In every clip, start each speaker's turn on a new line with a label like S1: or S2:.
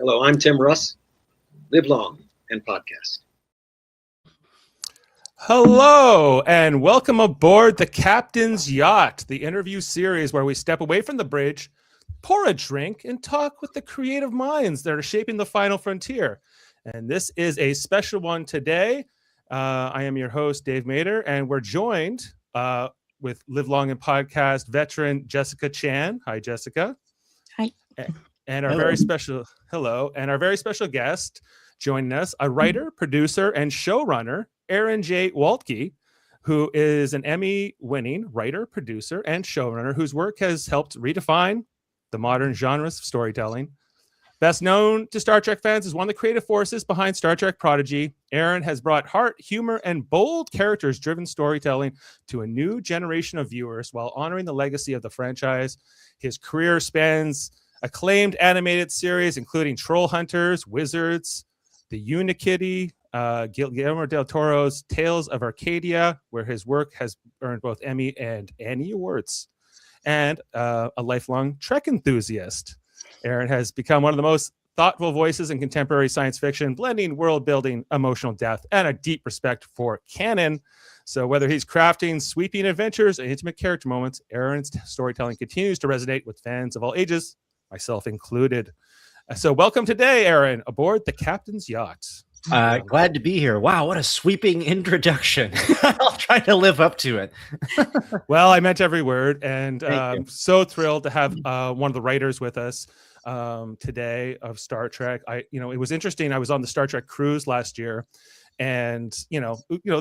S1: Hello, I'm Tim Russ. Live long and podcast.
S2: Hello, and welcome aboard the Captain's Yacht, the interview series where we step away from the bridge, pour a drink, and talk with the creative minds that are shaping the final frontier. And this is a special one today. I am your host, Dave Mader, and we're joined with Live Long and Podcast veteran Jessica Chan. Hi, Jessica.
S3: Hi.
S2: And our very special guest joining us, a writer, producer, and showrunner, Aaron J. Waltke, who is an Emmy-winning writer, producer, and showrunner whose work has helped redefine the modern genres of storytelling. Best known to Star Trek fans as one of the creative forces behind Star Trek Prodigy, Aaron has brought heart, humor, and bold characters-driven storytelling to a new generation of viewers while honoring the legacy of the franchise. His career spans acclaimed animated series, including Troll Hunters, Wizards, The Unikitty, Guillermo del Toro's Tales of Arcadia, where his work has earned both Emmy and Annie Awards, and a lifelong Trek enthusiast. Aaron has become one of the most thoughtful voices in contemporary science fiction, blending world building, emotional depth, and a deep respect for canon. So whether he's crafting sweeping adventures and intimate character moments, Aaron's storytelling continues to resonate with fans of all ages, myself included. So welcome today, Aaron, aboard the Captain's Yacht.
S4: Glad to be here. Wow, what a sweeping introduction. I'll try to live up to it.
S2: Well, I meant every word, and I'm so thrilled to have one of the writers with us today of Star Trek. It was interesting. I was on the Star Trek cruise last year, and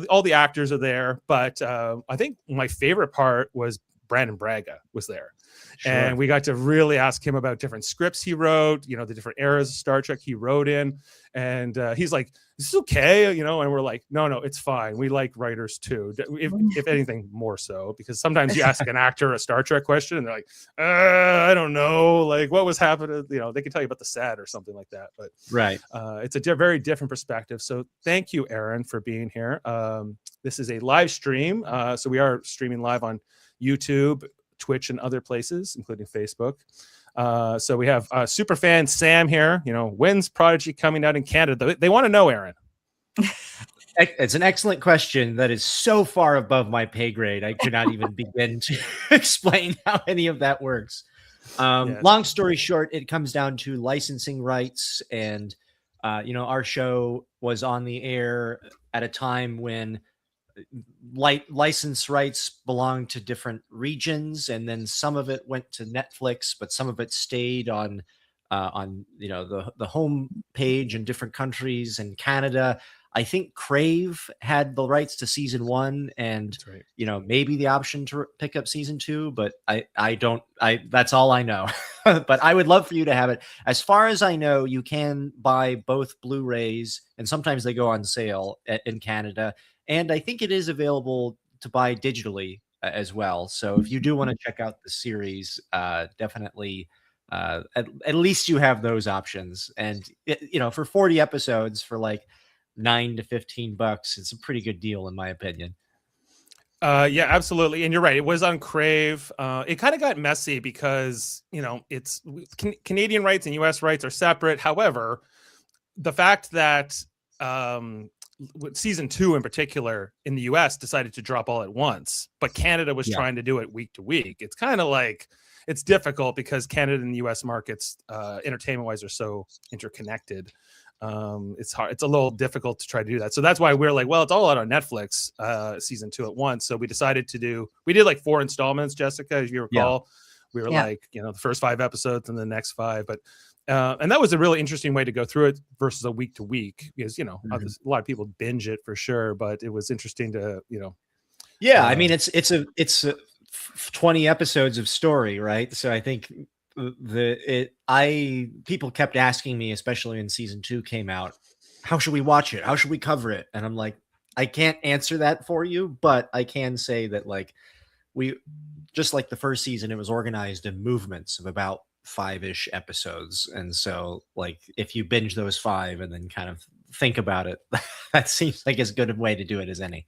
S2: all the actors are there, but I think my favorite part was Brandon Braga was there. Sure. And we got to really ask him about different scripts he wrote, the different eras of Star Trek he wrote in. And he's like, "This is okay," and we're like, no, it's fine. We like writers too. If anything, more so, because sometimes you ask an actor a Star Trek question and they're like, I don't know, like what was happening. They can tell you about the set or something like that. But
S4: right.
S2: It's a very different perspective. So thank you, Aaron, for being here. This is a live stream. So we are streaming live on YouTube, Twitch, and other places, including Facebook. So we have super fan Sam here. When's Prodigy coming out in Canada? They want to know, Aaron.
S4: It's an excellent question that is so far above my pay grade. I could not even begin to explain how any of that works. Yes. Long story short, it comes down to licensing rights. And, our show was on the air at a time when license rights belonged to different regions, and then some of it went to Netflix, but some of it stayed on the home page in different countries. In Canada, I think Crave had the rights to season 1, and right. Maybe the option to pick up season 2, but I don't. That's all I know. But I would love for you to have it. As far as I know, you can buy both Blu-rays, and sometimes they go on sale in Canada. And I think it is available to buy digitally as well. So if you do want to check out the series, definitely, at least you have those options. And, for 40 episodes for like $9 to $15, it's a pretty good deal in my opinion.
S2: Yeah, absolutely. And you're right. It was on Crave. It kind of got messy because, it's Canadian rights and US rights are separate. However, the fact that, season 2 in particular in the US decided to drop all at once, but Canada was trying to do it week to week. It's kind of like, it's difficult because Canada and the US markets, entertainment wise, are so interconnected. It's hard. It's a little difficult to try to do that. So that's why we're like, well, it's all out on Netflix, season 2 at once. So we decided we did like 4 installments, Jessica, as you recall. We were like, the first 5 episodes and the next 5, but and that was a really interesting way to go through it versus a week to week, because a lot of people binge it for sure, but it was interesting to
S4: I mean, it's 20 episodes of story, right? So I think people kept asking me, especially when season 2 came out, how should we watch it? How should we cover it? And I'm like, I can't answer that for you, but I can say that we just like the first season, it was organized in movements of about 5-ish episodes. And so if you binge those 5 and then kind of think about it, that seems like as good a way to do it as any.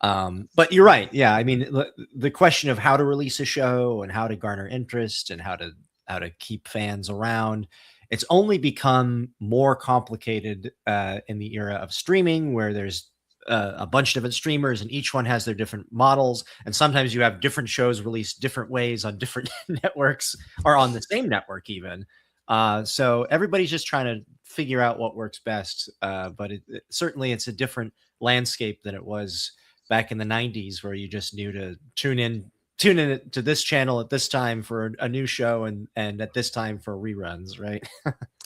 S4: But you're right. Yeah. I mean, the question of how to release a show and how to garner interest and how to keep fans around It's only become more complicated in the era of streaming, where there's a bunch of different streamers and each one has their different models. And sometimes you have different shows released different ways on different networks or on the same network even. So everybody's just trying to figure out what works best. But certainly it's a different landscape than it was back in the 90s, where you just knew to tune in to this channel at this time for a new show and at this time for reruns, right?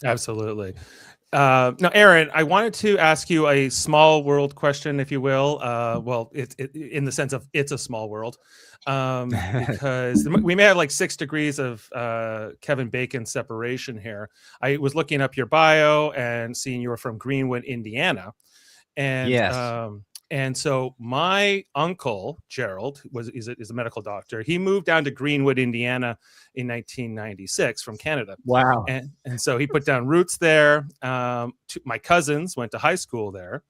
S2: Absolutely. Now, Aaron, I wanted to ask you a small world question, if you will. Well, in the sense of it's a small world, because we may have like 6 degrees of Kevin Bacon separation here. I was looking up your bio and seeing you were from Greenwood, Indiana, and
S4: Yes.
S2: And so my uncle Gerald is a medical doctor. He moved down to Greenwood, Indiana, in 1996 from Canada.
S4: Wow.
S2: And so he put down roots there. My cousins went to high school there,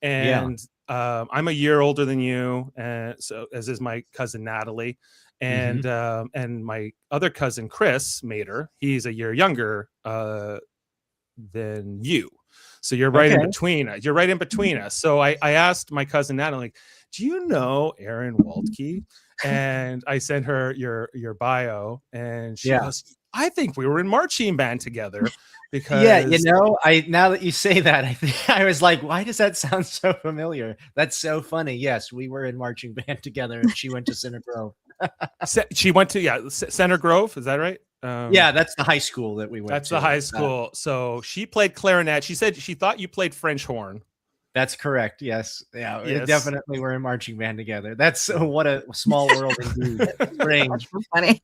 S2: and I'm a year older than you, and so as is my cousin Natalie, and my other cousin Chris Mater. He's a year younger than you. So you're right in between us. You're right in between us. So I asked my cousin Natalie, like, do you know Aaron Waltke? And I sent her your bio, and she goes, I think we were in marching band together. Because
S4: now that you say that, I was like, why does that sound so familiar? That's so funny. Yes, we were in marching band together, and she went to Center Grove.
S2: She went to Center Grove. Is that right?
S4: Yeah, that's the high school that we went to.
S2: That's the high school. So she played clarinet. She said she thought you played French horn.
S4: That's correct. Yes. Yeah, we definitely were in marching band together. That's what a small world indeed. Strange.
S3: Funny.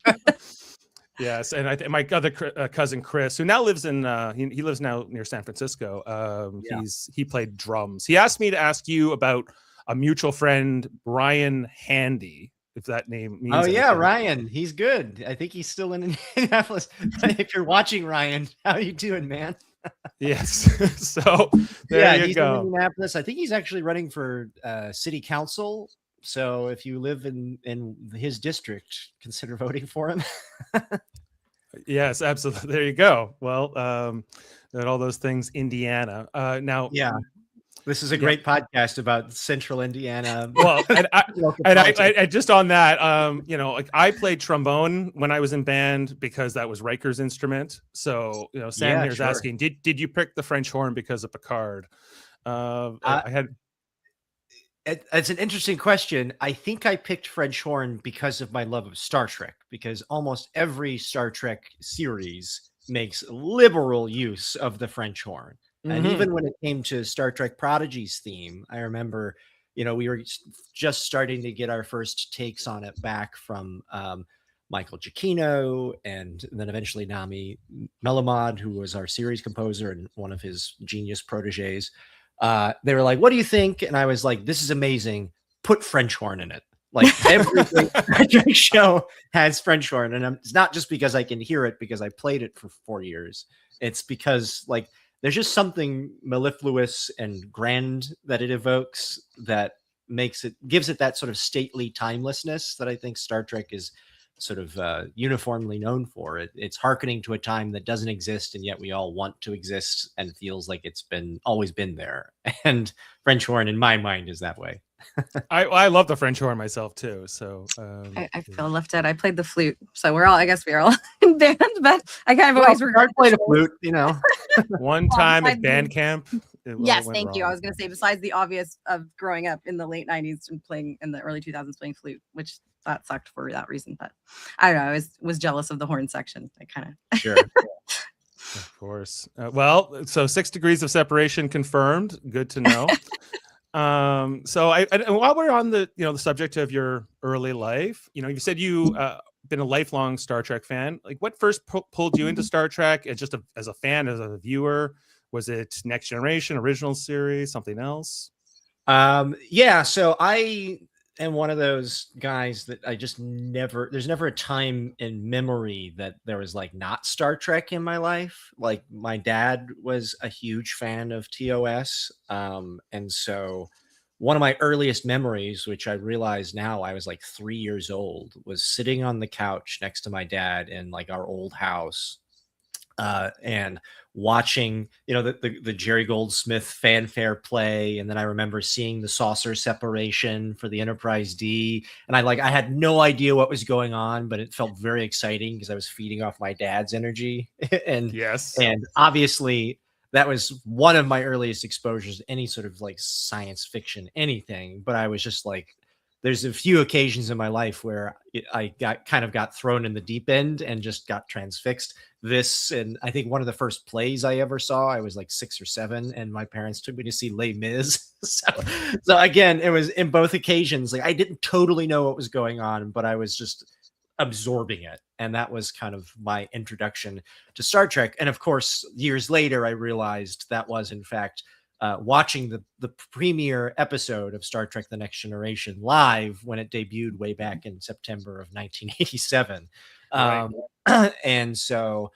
S2: Yes, and I think my other cousin Chris, who now lives in he lives now near San Francisco. He played drums. He asked me to ask you about a mutual friend, Ryan Handy. If that name means anything.
S4: Ryan, he's good. I think he's still in Indianapolis. If you're watching, Ryan, how you doing, man?
S2: Yes. So there you
S4: he's
S2: go.
S4: In Indianapolis. I think he's actually running for city council. So if you live in his district, consider voting for him.
S2: Yes, absolutely. There you go. Well, all those things, Indiana. Now,
S4: this is a great podcast about Central Indiana.
S2: Well, and I just on that, like I played trombone when I was in band because that was Riker's instrument. So, Sam here's asking, did you pick the French horn because of Picard?
S4: It's an interesting question. I think I picked French horn because of my love of Star Trek, because almost every Star Trek series makes liberal use of the French horn. And even when it came to Star Trek Prodigy's theme, I remember, we were just starting to get our first takes on it back from Michael Giacchino, and then eventually Nami Melamod, who was our series composer and one of his genius proteges. They were like, what do you think? And I was like, this is amazing. Put French horn in it. Like every Star Trek show has French horn. And it's not just because I can hear it because I played it for 4 years. It's because there's just something mellifluous and grand that it evokes that gives it that sort of stately timelessness that I think Star Trek is sort of uniformly known for. It's hearkening to a time that doesn't exist, and yet we all want to exist and feels like it's always been there. And French horn, in my mind, is that way.
S2: I love the French horn myself too. So
S3: I feel left out. I played the flute, so I guess we're all in band, but I kind of always
S4: played a flute,
S2: one time at band camp.
S3: Yes, thank you. I was going to say, besides the obvious of growing up in the late 90s and playing in the early 2000s playing flute, which that sucked for that reason, but I don't know. I was jealous of the horn section. I kind of
S4: sure.
S2: Of course. Well, so 6 degrees of separation confirmed. Good to know. So and while we're on the the subject of your early life, you said you been a lifelong Star Trek fan. Like, what first pulled you into Star Trek? Just as a fan, as a viewer? Was it Next Generation, original series, something else?
S4: So I am one of those guys that I just there's never a time in memory that there was not Star Trek in my life. Like, my dad was a huge fan of TOS. And so one of my earliest memories, which I realize now I was 3 years old, was sitting on the couch next to my dad in our old house. and watching, the Jerry Goldsmith fanfare play. And then I remember seeing the saucer separation for the Enterprise D. And I had no idea what was going on, but it felt very exciting because I was feeding off my dad's energy. and
S2: Yes.
S4: And obviously that was one of my earliest exposures to any sort of like science fiction, anything. But I was just like, there's a few occasions in my life where I got thrown in the deep end and just got transfixed. This, and I think one of the first plays I ever saw, I was like 6 or 7, and my parents took me to see Les Mis. So again, it was in both occasions, like I didn't totally know what was going on, but I was just absorbing it. And that was kind of my introduction to Star Trek. And of course, years later, I realized that was in fact watching the premiere episode of Star Trek: The Next Generation live when it debuted way back in September of 1987.
S2: Right.
S4: And so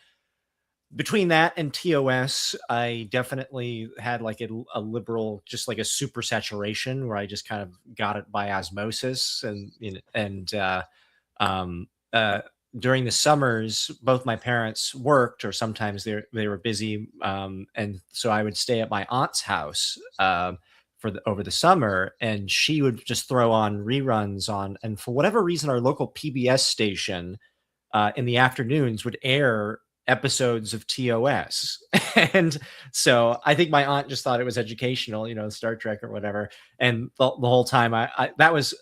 S4: between that and TOS, I definitely had like a liberal, just like a super saturation where I just kind of got it by osmosis. During the summers, both my parents worked, or sometimes they were busy, and so I would stay at my aunt's house over the summer, and she would just throw on reruns on. And for whatever reason, our local PBS station in the afternoons would air episodes of TOS, and so I think my aunt just thought it was educational, Star Trek or whatever. And the whole time, I that was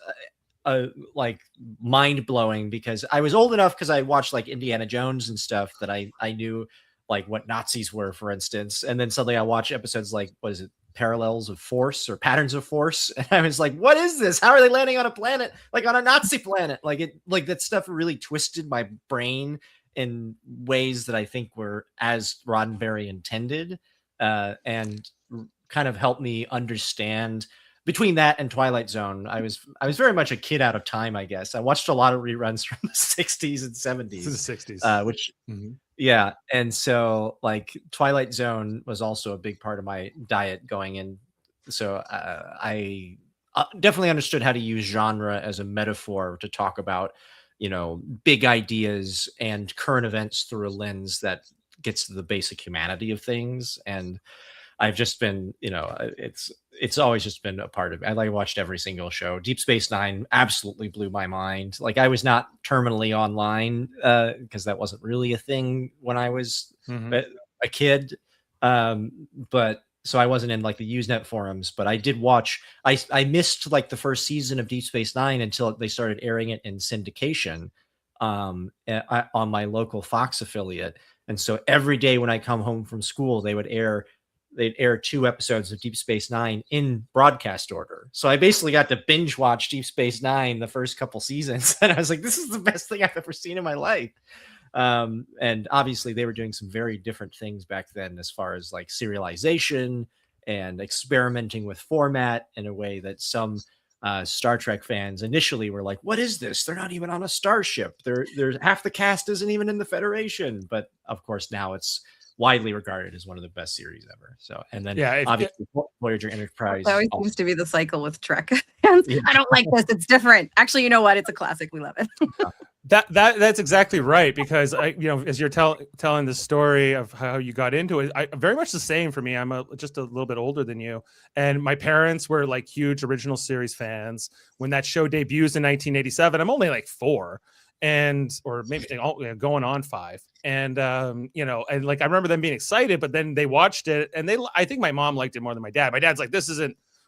S4: like mind blowing, because I was old enough, because I watched like Indiana Jones and stuff, that I knew like what Nazis were, for instance. And then suddenly I watch episodes like, what is it, Parallels of Force or Patterns of Force, and I was like, what is this? How are they landing on a planet, like on a Nazi planet? Like that stuff really twisted my brain in ways that I think were as Roddenberry intended, and kind of helped me understand. Between that and Twilight Zone, I was very much a kid out of time, I guess. I watched a lot of reruns from the 60s and 70s.
S2: The 60s.
S4: Which, yeah. And so, like, Twilight Zone was also a big part of my diet going in. So I definitely understood how to use genre as a metaphor to talk about, big ideas and current events through a lens that gets to the basic humanity of things. And I've just been, it's always just been a part of it. I watched every single show. Deep Space Nine absolutely blew my mind. Like, I was not terminally online because that wasn't really a thing when I was a kid. But so I wasn't in like the Usenet forums, but I did watch. I missed like the first season of Deep Space Nine until they started airing it in syndication on my local Fox affiliate. And so every day when I come home from school, they'd air 2 episodes of Deep Space Nine in broadcast order. So I basically got to binge watch Deep Space Nine the first couple seasons. And I was like, this is the best thing I've ever seen in my life. And obviously they were doing some very different things back then, as far as like serialization and experimenting with format in a way that some Star Trek fans initially were like, what is this? They're not even on a starship. There's half the cast isn't even in the Federation. But of course now it's widely regarded as one of the best series ever. So, and then obviously Voyager Enterprise.
S3: That always seems to be the cycle with Trek. I don't like this. It's different. Actually, you know what? It's a classic. We love it.
S2: That's exactly right, because as you're telling the story of how you got into it, very much the same for me. I'm just a little bit older than you, and my parents were like huge original series fans. When that show debuts in 1987, I'm only like 4. Or maybe going on 5. And, and like, I remember them being excited, but then they watched it, and I think my mom liked it more than my dad. My dad's like,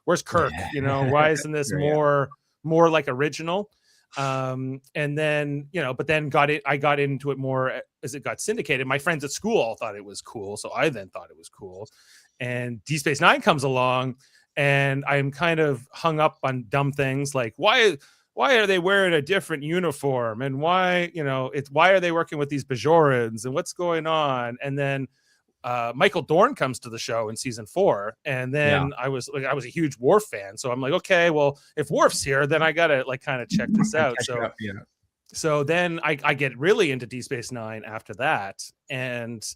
S2: where's Kirk? Why isn't this more like original? And then, but then I got into it more as it got syndicated. My friends at school all thought it was cool. So I then thought it was cool. And Deep Space Nine comes along, and I'm kind of hung up on dumb things like, why are they wearing a different uniform? And why are they working with these Bajorans, and what's going on? And then Michael Dorn comes to the show in season 4. And then I was a huge Worf fan. So I'm like, okay, well, if Worf's here, then I got to like kind of check this out. So then I get really into Deep Space Nine after that, and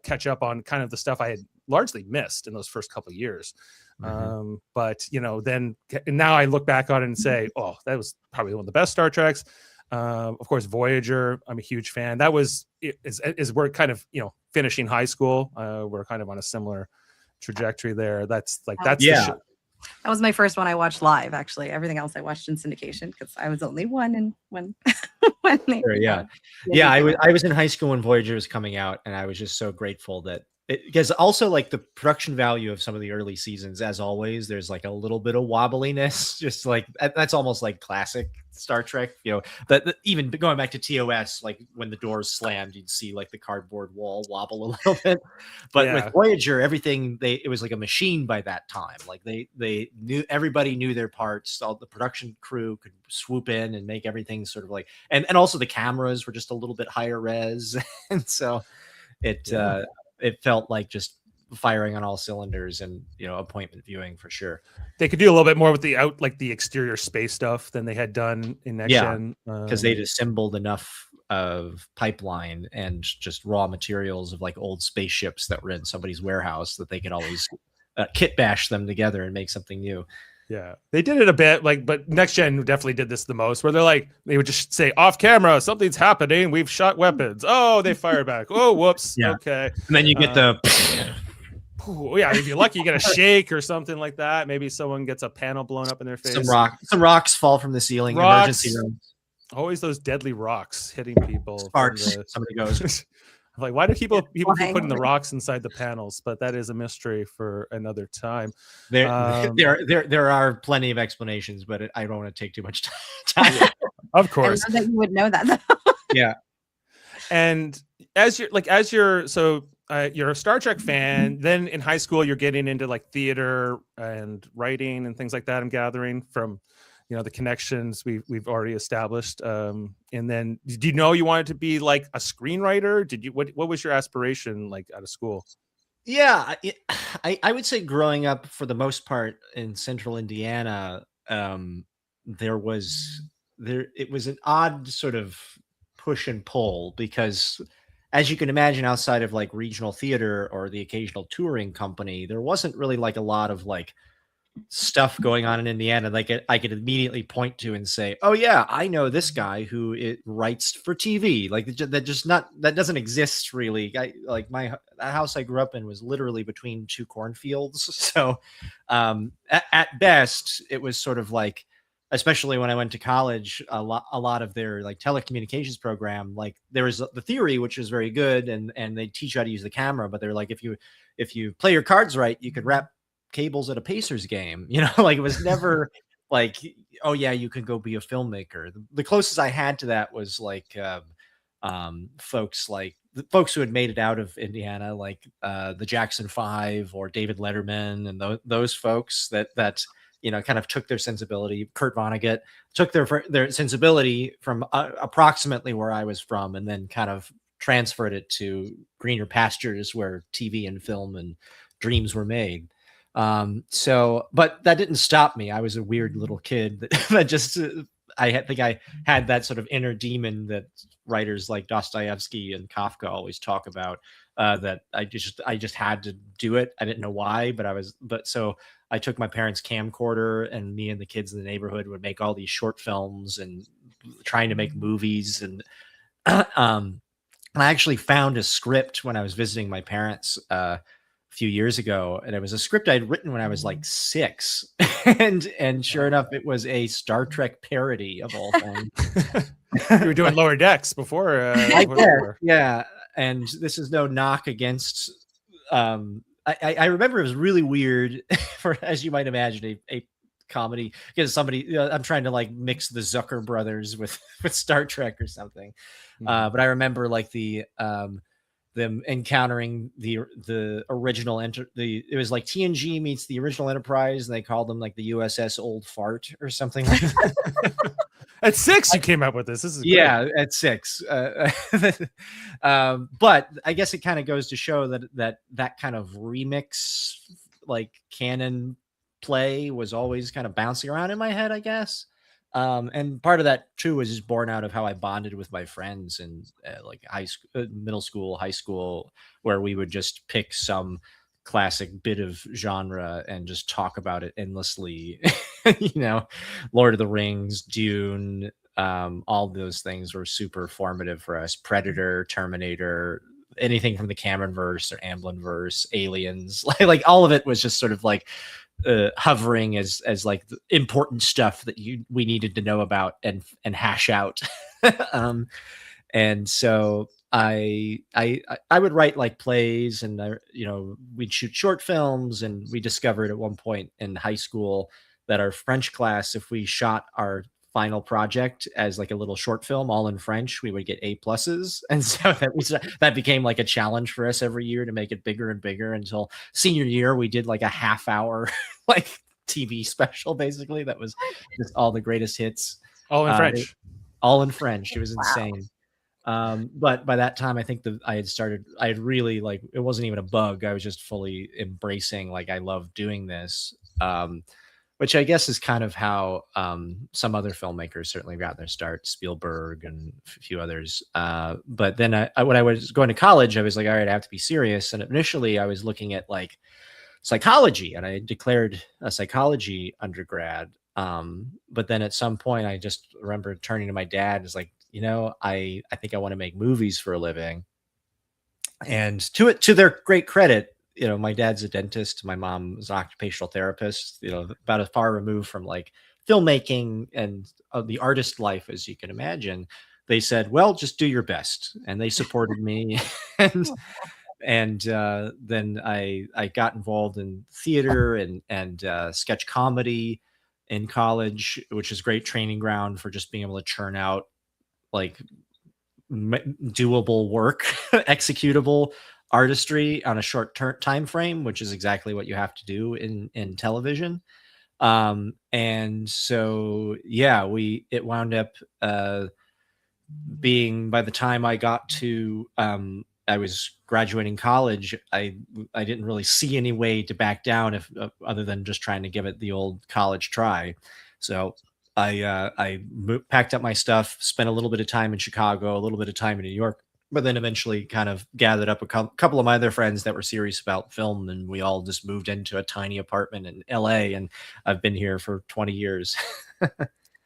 S2: catch up on kind of the stuff I had largely missed in those first couple of years. But then now I look back on it and say, oh, that was probably one of the best Star Treks. Of course, Voyager. I'm a huge fan. That was is we're kind of finishing high school. We're kind of on a similar trajectory there. That's the show.
S3: That was my first one I watched live. Actually, everything else I watched in syndication because I was only one and when they
S4: I was in high school when Voyager was coming out, and I was just so grateful that because also like the production value of some of the early seasons, as always, there's like a little bit of wobbliness, just like that's almost like classic Star Trek, that even going back to TOS, like when the doors slammed, you'd see like the cardboard wall wobble a little bit. But with Voyager, everything it was like a machine by that time. Like they knew, everybody knew their parts. All the production crew could swoop in and make everything sort of like, and also the cameras were just a little bit higher res, and so it felt like just firing on all cylinders and appointment viewing for sure.
S2: They could do a little bit more with the exterior space stuff than they had done in Next Gen,
S4: because they'd assembled enough of pipeline and just raw materials of like old spaceships that were in somebody's warehouse that they could always kit bash them together and make something new.
S2: Yeah, they did it a bit, but Next Gen definitely did this the most, where they would just say off camera, something's happening, we've shot weapons. Oh, they fired back. Oh, whoops. Yeah. Okay.
S4: And then you get
S2: if you're lucky, you get a shake or something like that. Maybe someone gets a panel blown up in their face.
S4: Some rocks fall from the ceiling. Emergency room.
S2: Always those deadly rocks hitting people.
S4: Sparks. Somebody goes.
S2: Like, why do people keep putting the rocks inside the panels? But that is a mystery for another time.
S4: There are plenty of explanations, but I don't want to take too much time.
S2: Of course,
S3: I know that you would know that.
S2: Yeah. And you're a Star Trek fan. Then in high school, you're getting into like theater and writing and things like that. I'm gathering from the connections we've already established. And then did you know you wanted to be like a screenwriter? What was your aspiration like out of school?
S4: Yeah, I would say growing up for the most part in central Indiana, it was an odd sort of push and pull because as you can imagine, outside of like regional theater or the occasional touring company, there wasn't really like a lot of like stuff going on in Indiana like I could immediately point to and say, oh yeah, I know this guy who writes for TV. Like that doesn't exist really. The house I grew up in was literally between two cornfields. So at best it was sort of like, especially when I went to college, a lot of their like telecommunications program, like there was the theory, which is very good. And they teach you how to use the camera, but they're like, if you play your cards right, you could wrap cables at a Pacers game, like it was never like, oh yeah, you can go be a filmmaker. The closest I had to that was like folks who had made it out of Indiana, like the Jackson 5 or David Letterman and those folks that kind of took their sensibility. Kurt Vonnegut took their sensibility from approximately where I was from and then kind of transferred it to greener pastures where TV and film and dreams were made. But that didn't stop me. I was a weird little kid that just, I think I had that sort of inner demon that writers like Dostoevsky and Kafka always talk about, that I just had to do it. I didn't know why, so I took my parents' camcorder and me and the kids in the neighborhood would make all these short films and trying to make movies. And, I actually found a script when I was visiting my parents, few years ago, and it was a script I'd written when I was like 6, and sure enough, it was a Star Trek parody of all things.
S2: You were doing Lower Decks before.
S4: Yeah, and this is no knock against. I remember it was really weird, for as you might imagine, a comedy because somebody I'm trying to like mix the Zucker brothers with Star Trek or something, but I remember like them encountering the original it was like TNG meets the original Enterprise, and they called them like the USS Old Fart or something like that.
S2: At 6 you came up with this is
S4: great. At 6 but I guess it kind of goes to show that kind of remix like canon play was always kind of bouncing around in my head, I guess. And part of that too was just born out of how I bonded with my friends in like middle school, high school, where we would just pick some classic bit of genre and just talk about it endlessly. Lord of the Rings, Dune, All those things were super formative for us. Predator, Terminator, anything from the Cameron verse or Amblin verse, Aliens, like all of it was just sort of like hovering as like the important stuff that we needed to know about and hash out. And so I would write like plays, and we'd shoot short films, and we discovered at one point in high school that our French class, if we shot our final project as like a little short film all in French, we would get A+. And so that became like a challenge for us every year to make it bigger and bigger, until senior year we did like a half-hour like TV special, basically, that was just all the greatest hits,
S2: all in French.
S4: All in French. It was insane. But by that time, I think I had really, like, it wasn't even a bug. I was just fully embracing, like, I love doing this, which I guess is kind of how some other filmmakers certainly got their start, Spielberg and a few others. But then when I was going to college, I was like, all right, I have to be serious. And initially I was looking at like psychology, and I declared a psychology undergrad. But then at some point I just remember turning to my dad and was like, I think I want to make movies for a living. And to their great credit, my dad's a dentist, my mom's an occupational therapist, about as far removed from like filmmaking and the artist life as you can imagine. They said, well, just do your best. And they supported me. And then I got involved in theater and sketch comedy in college, which is great training ground for just being able to churn out like doable work, executable artistry on a short time frame, which is exactly what you have to do in television. And so it wound up being, by the time I got to I was graduating college, I didn't really see any way to back down other than just trying to give it the old college try. So I packed up my stuff, spent a little bit of time in Chicago, a little bit of time in New York, but then eventually kind of gathered up a couple of my other friends that were serious about film, and we all just moved into a tiny apartment in LA, and I've been here for 20 years.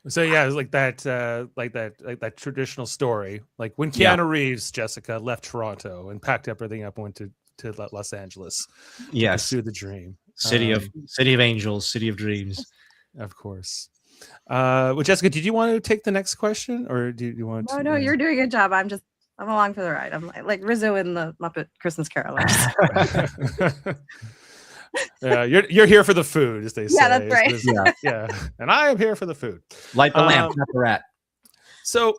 S2: So yeah, it was like that traditional story, like when Keanu Reeves, Jessica, left Toronto and packed everything up and went to Los Angeles to pursue the dream. City of
S4: angels, city of dreams.
S2: Of course. Well, Jessica, did you want to take the next question, or do you want to?
S3: Oh no, you're doing a good job. I'm along for the ride. I'm like Rizzo in the Muppet Christmas Carol.
S2: Yeah, you're here for the food, as they say.
S3: Yeah, that's right.
S2: Yeah, and I am here for the food.
S4: Light the lamp, not the rat.
S2: So,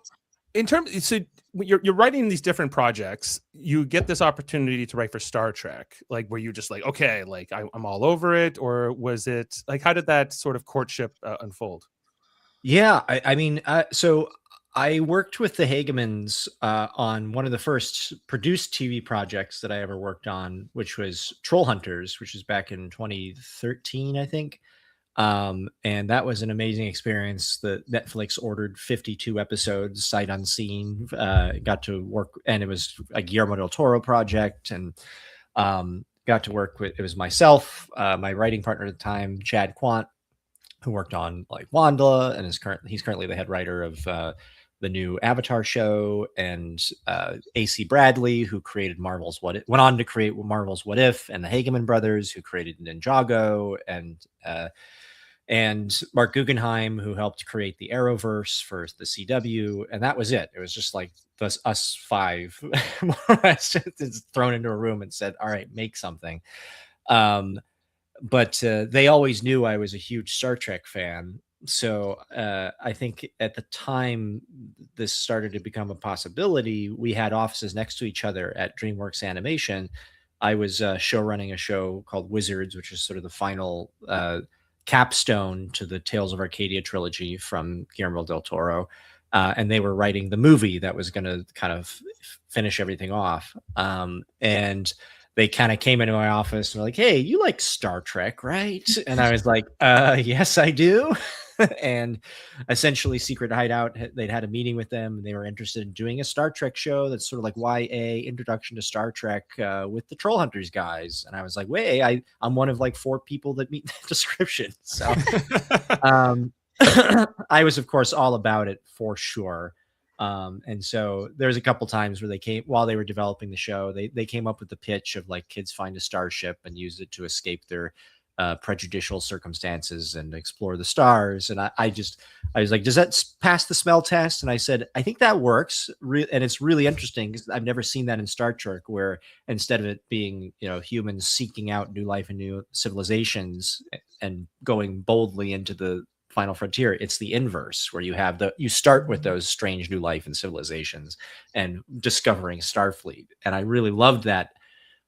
S2: you're writing these different projects. You get this opportunity to write for Star Trek. Like, were you just like, okay, like I'm all over it, or was it like, how did that sort of courtship unfold?
S4: Yeah, I mean, so I worked with the Hagemans on one of the first produced TV projects that I ever worked on, which was Troll Hunters, which is back in 2013, I think. And that was an amazing experience. The Netflix ordered 52 episodes, sight unseen. Got to work, and it was a Guillermo del Toro project, and got to work with, it was myself, my writing partner at the time, Chad Quant, who worked on like Wanda, and he's currently the head writer of the new Avatar show, and AC Bradley, who created Marvel's What If, went on to create Marvel's What If, and the Hageman brothers, who created Ninjago, and Mark Guggenheim, who helped create the Arrowverse for the CW, and that was it. It was just like us five, more or less, just thrown into a room and said, "All right, make something." But they always knew I was a huge Star Trek fan. So I think at the time this started to become a possibility, we had offices next to each other at DreamWorks Animation. I was showrunning a show called Wizards, which is sort of the final capstone to the Tales of Arcadia trilogy from Guillermo del Toro. And they were writing the movie that was going to kind of finish everything off. And they kind of came into my office and were like, "Hey, you like Star Trek, right?" And I was like, "Yes, I do." And essentially Secret Hideout, they'd had a meeting with them, and they were interested in doing a Star Trek show that's sort of like YA introduction to Star Trek with the Troll Hunters guys. And I was like, wait, I'm one of like 4 people that meet that description. So I was, of course, all about it for sure. And so there's a couple times where they came while they were developing the show, they came up with the pitch of like kids find a starship and use it to escape their prejudicial circumstances and explore the stars. And I was like, does that pass the smell test? And I said, I think that works. And it's really interesting because I've never seen that in Star Trek, where instead of it being, humans seeking out new life and new civilizations and going boldly into the final frontier, it's the inverse, where you start with those strange new life and civilizations and discovering Starfleet. And I really loved that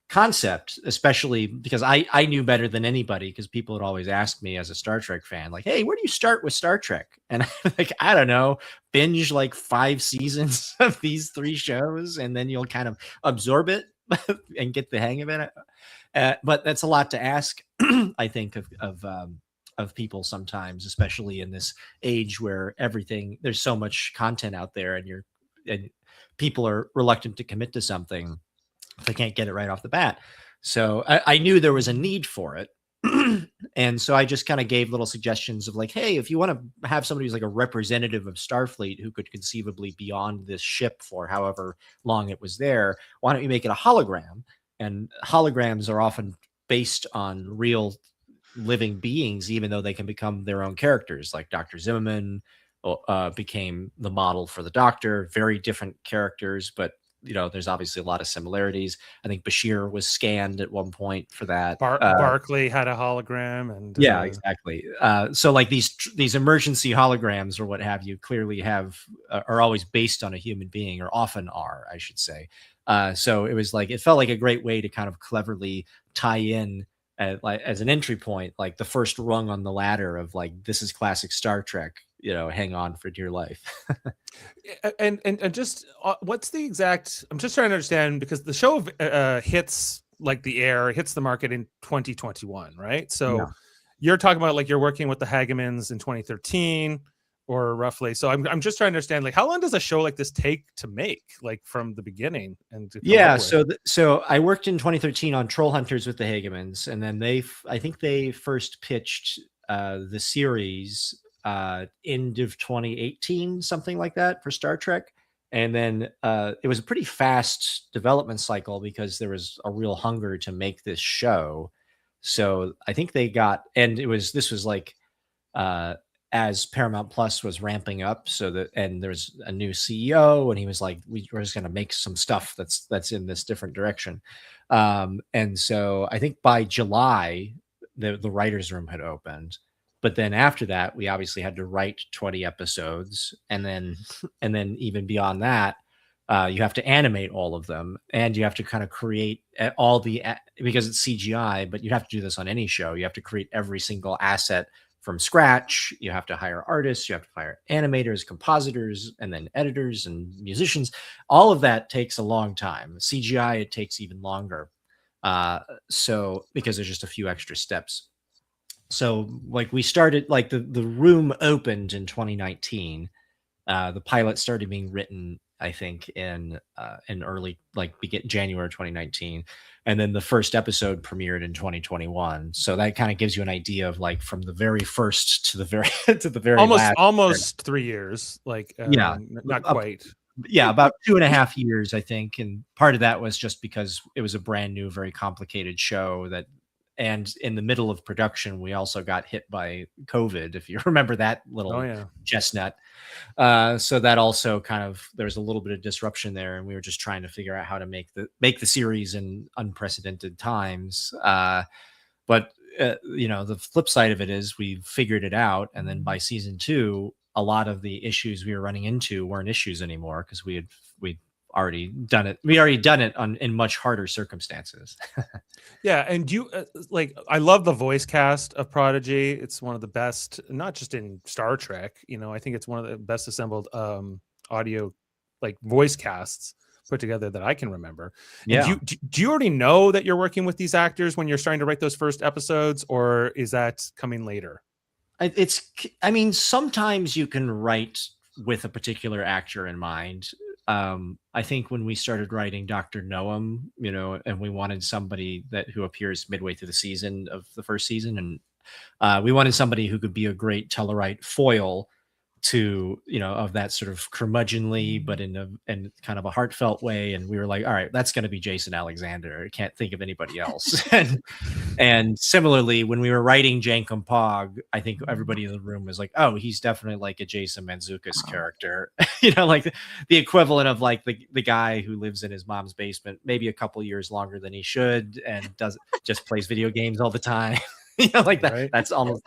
S4: concept, especially because I knew better than anybody, because people had always asked me as a Star Trek fan, like, hey, where do you start with Star Trek? And I'm like, I don't know, binge like 5 seasons of these 3 shows and then you'll kind of absorb it and get the hang of it. But that's a lot to ask, I think, of people sometimes, especially in this age where there's so much content out there, and people are reluctant to commit to something if they can't get it right off the bat. So I knew there was a need for it. And so I just kind of gave little suggestions of like, hey, if you want to have somebody who's like a representative of Starfleet who could conceivably be on this ship for however long it was there, why don't you make it a hologram? And holograms are often based on real living beings, even though they can become their own characters. Like Dr. Zimmerman became the model for the Doctor. Very different characters, but there's obviously a lot of similarities. I think Bashir was scanned at one point for that.
S2: Barclay had a hologram, and
S4: yeah, exactly. So like these emergency holograms or what have you clearly are always based on a human being, or often are, I should say. So it felt like a great way to kind of cleverly tie in as an entry point, like the first rung on the ladder of like, this is classic Star Trek, hang on for dear life.
S2: and just what's the exact, I'm just trying to understand, because the show hits the market in 2021, right? So yeah. You're talking about like you're working with the Hagemans in 2013 or roughly. So I'm just trying to understand, like, how long does a show like this take to make, like from the beginning? And
S4: so I worked in 2013 on Troll Hunters with the Hagemans, and then I think they first pitched the series end of 2018, something like that, for Star Trek. And then it was a pretty fast development cycle because there was a real hunger to make this show. So I think this was like as Paramount Plus was ramping up, and there's a new CEO, and he was like, we're just going to make some stuff that's in this different direction. And so I think by July, the writer's room had opened. But then after that, we obviously had to write 20 episodes. And then even beyond that, you have to animate all of them, and you have to kind of create because it's CGI, but you have to do this on any show. You have to create every single asset from scratch. You have to hire artists, you have to hire animators, compositors, and then editors and musicians. All of that takes a long time. CGI, it takes even longer. So because there's just a few extra steps. So like we started, like the room opened in 2019. The pilot started being written, I think, in early, January 2019. And then the first episode premiered in 2021. So that kind of gives you an idea of like from the very first to the very last.
S2: Almost 3 years. Not quite.
S4: Yeah, about 2.5 years, I think. And part of that was just because it was a brand new, very complicated show and in the middle of production, we also got hit by COVID, if you remember that little chestnut. So that also there was a little bit of disruption there, and we were just trying to figure out how to make the series in unprecedented times. But the flip side of it is we figured it out, and then by season 2, a lot of the issues we were running into weren't issues anymore because we'd already done it. We already done it in much harder circumstances.
S2: Yeah, and you I love the voice cast of Prodigy. It's one of the best, not just in Star Trek. I think it's one of the best assembled audio voice casts put together that I can remember. Yeah. And do you already know that you're working with these actors when you're starting to write those first episodes, or is that coming later?
S4: Sometimes you can write with a particular actor in mind. I think when we started writing Dr. Noam, and we wanted somebody who appears midway through the season of the first season, and We wanted somebody who could be a great Tellurite foil to, of that sort of curmudgeonly, but in kind of a heartfelt way. And we were like, all right, that's going to be Jason Alexander. I can't think of anybody else. And similarly, when we were writing Jankum Pog, I think everybody in the room was like, oh, he's definitely like a Jason Mantzoukas character, like the equivalent of like the guy who lives in his mom's basement, maybe a couple years longer than he should, and just plays video games all the time. Like that. Right. That's almost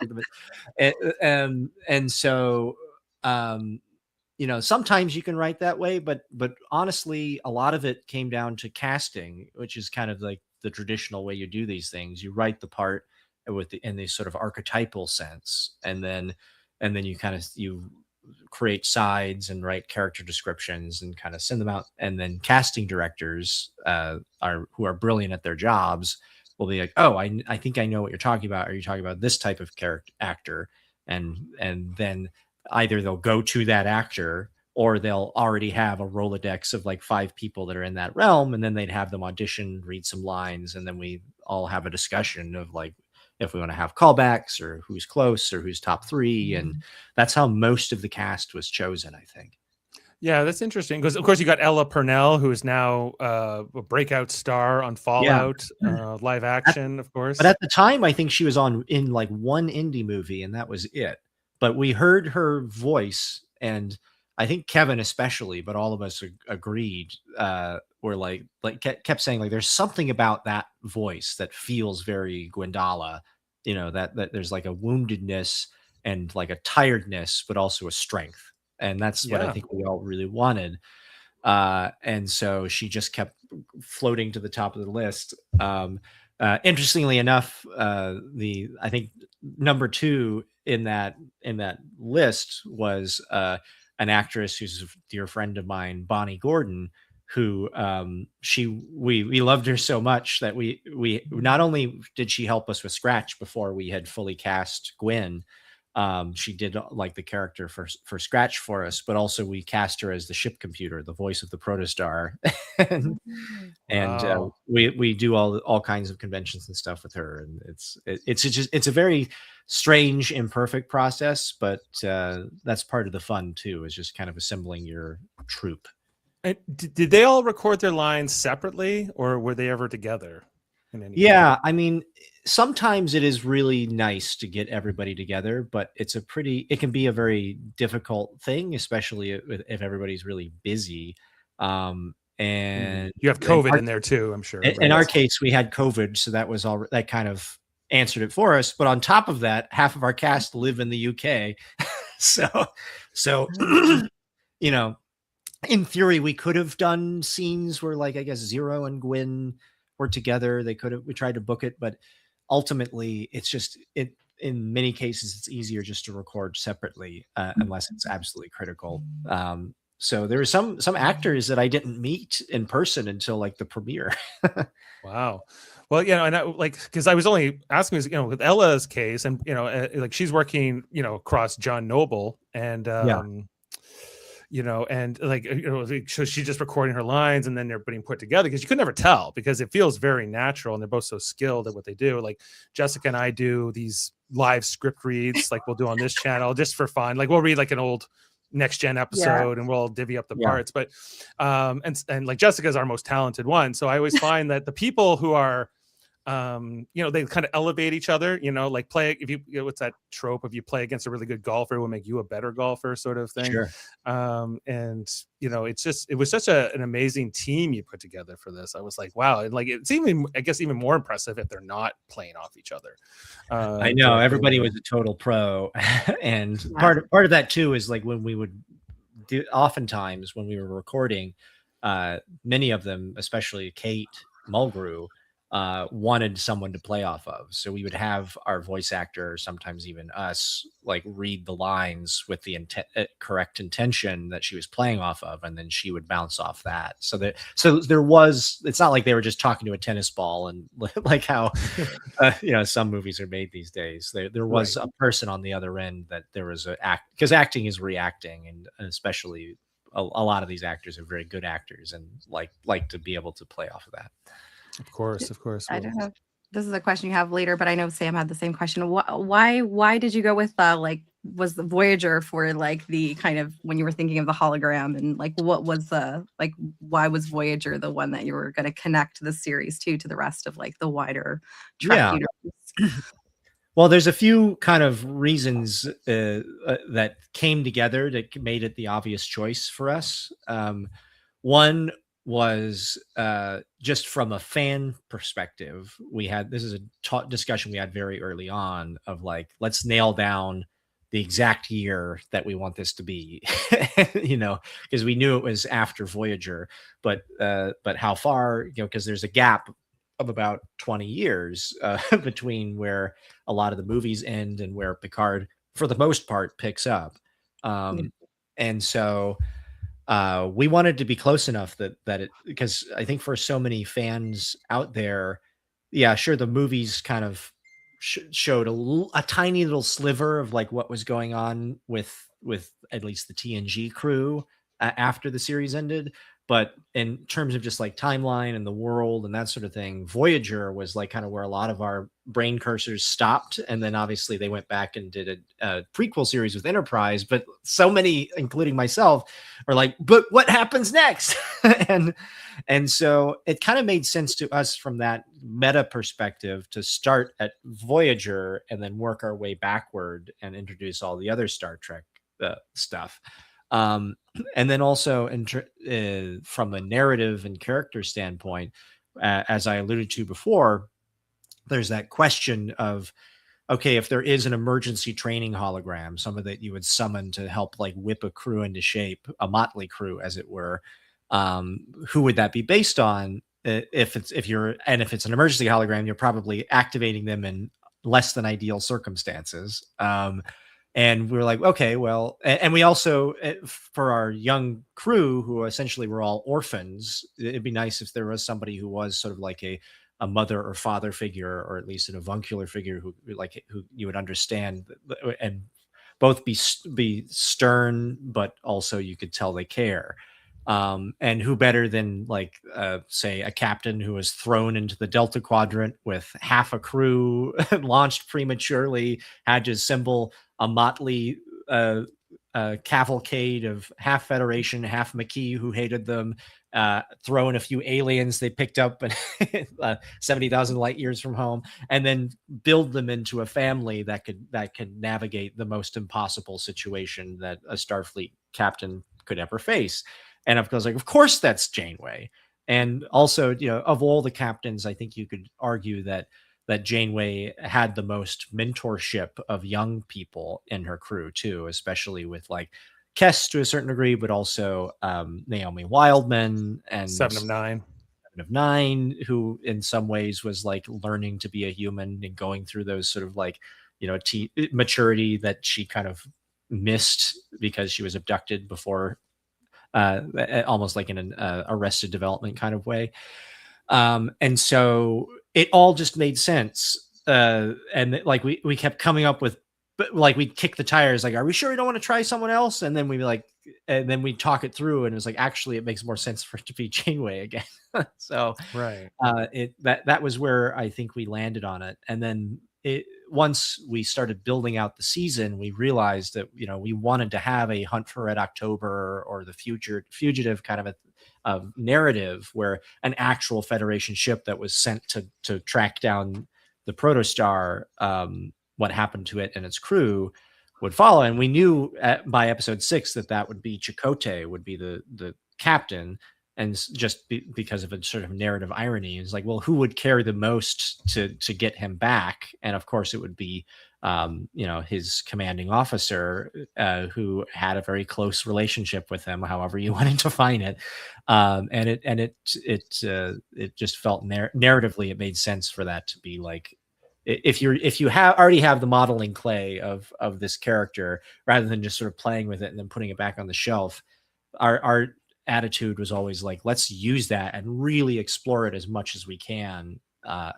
S4: and so sometimes you can write that way, but honestly, a lot of it came down to casting, which is kind of like the traditional way you do these things. You write the part in the sort of archetypal sense, and then you create sides and write character descriptions and kind of send them out, and then casting directors who are brilliant at their jobs will be like, oh, I think I know what you're talking about. Are you talking about this type of character actor? And then either they'll go to that actor, or they'll already have a Rolodex of like 5 people that are in that realm, and then they'd have them audition, read some lines, and then we all have a discussion of like if we want to have callbacks or who's close or who's top 3. And that's how most of the cast was chosen, I think.
S2: Yeah, that's interesting, because of course you got Ella Purnell, who is now a breakout star on Fallout, live action, of course.
S4: But at the time, I think she was in like one indie movie, and that was it. But we heard her voice, and I think Kevin especially, but all of us agreed, were like kept saying like there's something about that voice that feels very Gwendala, that there's like a woundedness and like a tiredness, but also a strength. And that's what I think we all really wanted. And so she just kept floating to the top of the list. Interestingly enough, I think number 2 in that list was an actress who's a dear friend of mine, Bonnie Gordon, who we loved her so much that we not only did she help us with Scratch before we had fully cast Gwen. She did like the character for Scratch for us, but also we cast her as the ship computer, the voice of the protostar. And we do all kinds of conventions and stuff with her. And it's a very strange, imperfect process, but that's part of the fun too, is just kind of assembling your troupe.
S2: And did they all record their lines separately, or were they ever together?
S4: Yeah, I mean, sometimes it is really nice to get everybody together, but it can be a very difficult thing, especially if everybody's really busy. And
S2: you have COVID in there too, I'm sure.
S4: In our case, we had COVID, so that kind of answered it for us. But on top of that, half of our cast live in the UK, so in theory, we could have done scenes where, like, I guess Zero and Gwen were together. We tried to book it, but ultimately in many cases, it's easier just to record separately, unless it's absolutely critical. So there were some actors that I didn't meet in person until like the premiere.
S2: Wow. Well, and because I was only asking, with Ella's case, and like she's working, across John Noble, and so she's just recording her lines, and then they're being put together, because you could never tell, because it feels very natural, and they're both so skilled at what they do. Like Jessica and I do these live script reads, like we'll do on this channel just for fun. Like we'll read like an old Next Gen episode, and we'll divvy up the parts. But and like Jessica's our most talented one, so I always find that the people who are they kind of elevate each other, like play, if you what's that trope of you play against a really good golfer, it will make you a better golfer, sort of thing.
S4: Sure.
S2: And it was such an amazing team you put together for this. I was like, wow. And like, it's even more impressive if they're not playing off each other.
S4: I know everybody was a total pro. And part of that too is like when we would do, oftentimes when we were recording, many of them, especially Kate Mulgrew, wanted someone to play off of. So we would have our voice actor, or sometimes even us, like read the lines with the correct intention that she was playing off of, and then she would bounce off that. So there was, it's not like they were just talking to a tennis ball, and like how some movies are made these days. There was a person on the other end, that there was because acting is reacting, and especially a lot of these actors are very good actors, and like to be able to play off of that.
S2: Of course.
S3: I don't know. this is a question you have later, but I know Sam had the same question. Why did you go with like, was the Voyager for like the kind of, when you were thinking of the hologram, and like what was the, like, why was Voyager the one that you were going to connect the series to the rest of like the wider Trek universe?
S4: Well, there's a few kind of reasons that came together that made it the obvious choice for us. One was just from a fan perspective. This is a discussion we had very early on of like, let's nail down the exact year that we want this to be, because we knew it was after Voyager, but how far, because there's a gap of about 20 years between where a lot of the movies end and where Picard, for the most part, picks up. And so we wanted to be close enough that it, because I think for so many fans out there, yeah, sure, the movies kind of showed a tiny little sliver of like what was going on with at least the TNG crew after the series ended. But in terms of just like timeline and the world and that sort of thing, Voyager was like kind of where a lot of our brain cursors stopped. And then obviously they went back and did a prequel series with Enterprise. But so many, including myself, are like, but what happens next? and so it kind of made sense to us from that meta perspective to start at Voyager and then work our way backward and introduce all the other Star Trek stuff. And then also from a narrative and character standpoint, as I alluded to before, there's that question of, okay, if there is an emergency training hologram, someone that you would summon to help like whip a crew into shape, a motley crew, as it were, who would that be based on? If it's an emergency hologram, you're probably activating them in less than ideal circumstances. And we were like, okay, well, and we also, for our young crew who essentially were all orphans, it'd be nice if there was somebody who was sort of like a mother or father figure, or at least an avuncular figure who you would understand and both be stern, but also you could tell they care. And who better than like, say, a captain who was thrown into the Delta Quadrant with half a crew launched prematurely, had to assemble a motley cavalcade of half Federation, half Maquis who hated them, throw in a few aliens they picked up 70,000 light years from home, and then build them into a family that could navigate the most impossible situation that a Starfleet captain could ever face. And of course that's Janeway. And also, of all the captains, I think you could argue that Janeway had the most mentorship of young people in her crew too, especially with like Kes to a certain degree, but also Naomi Wildman and
S2: Seven of Nine,
S4: who in some ways was like learning to be a human and going through those sort of like, maturity that she kind of missed because she was abducted before, almost like in an Arrested Development kind of way. And so it all just made sense. And like we kept coming up with, but like we'd kick the tires, like, are we sure we don't want to try someone else? And then we talk it through, and it was like, actually, it makes more sense for it to be Janeway again. So
S2: right.
S4: That was where I think we landed on it. And then once we started building out the season, we realized that, we wanted to have a Hunt for Red October or the fugitive kind of a narrative where an actual Federation ship that was sent to track down the protostar, what happened to it and its crew, would follow. And we knew by episode 6 that would be Chakotay would be the captain. And just because of a sort of narrative irony, it's like, well, who would care the most to get him back? And of course it would be, his commanding officer, who had a very close relationship with him, however you wanted to define it. And it just felt narratively, it made sense for that to be like, if you already have the modeling clay of this character, rather than just sort of playing with it and then putting it back on the shelf, our attitude was always like, let's use that and really explore it as much as we can,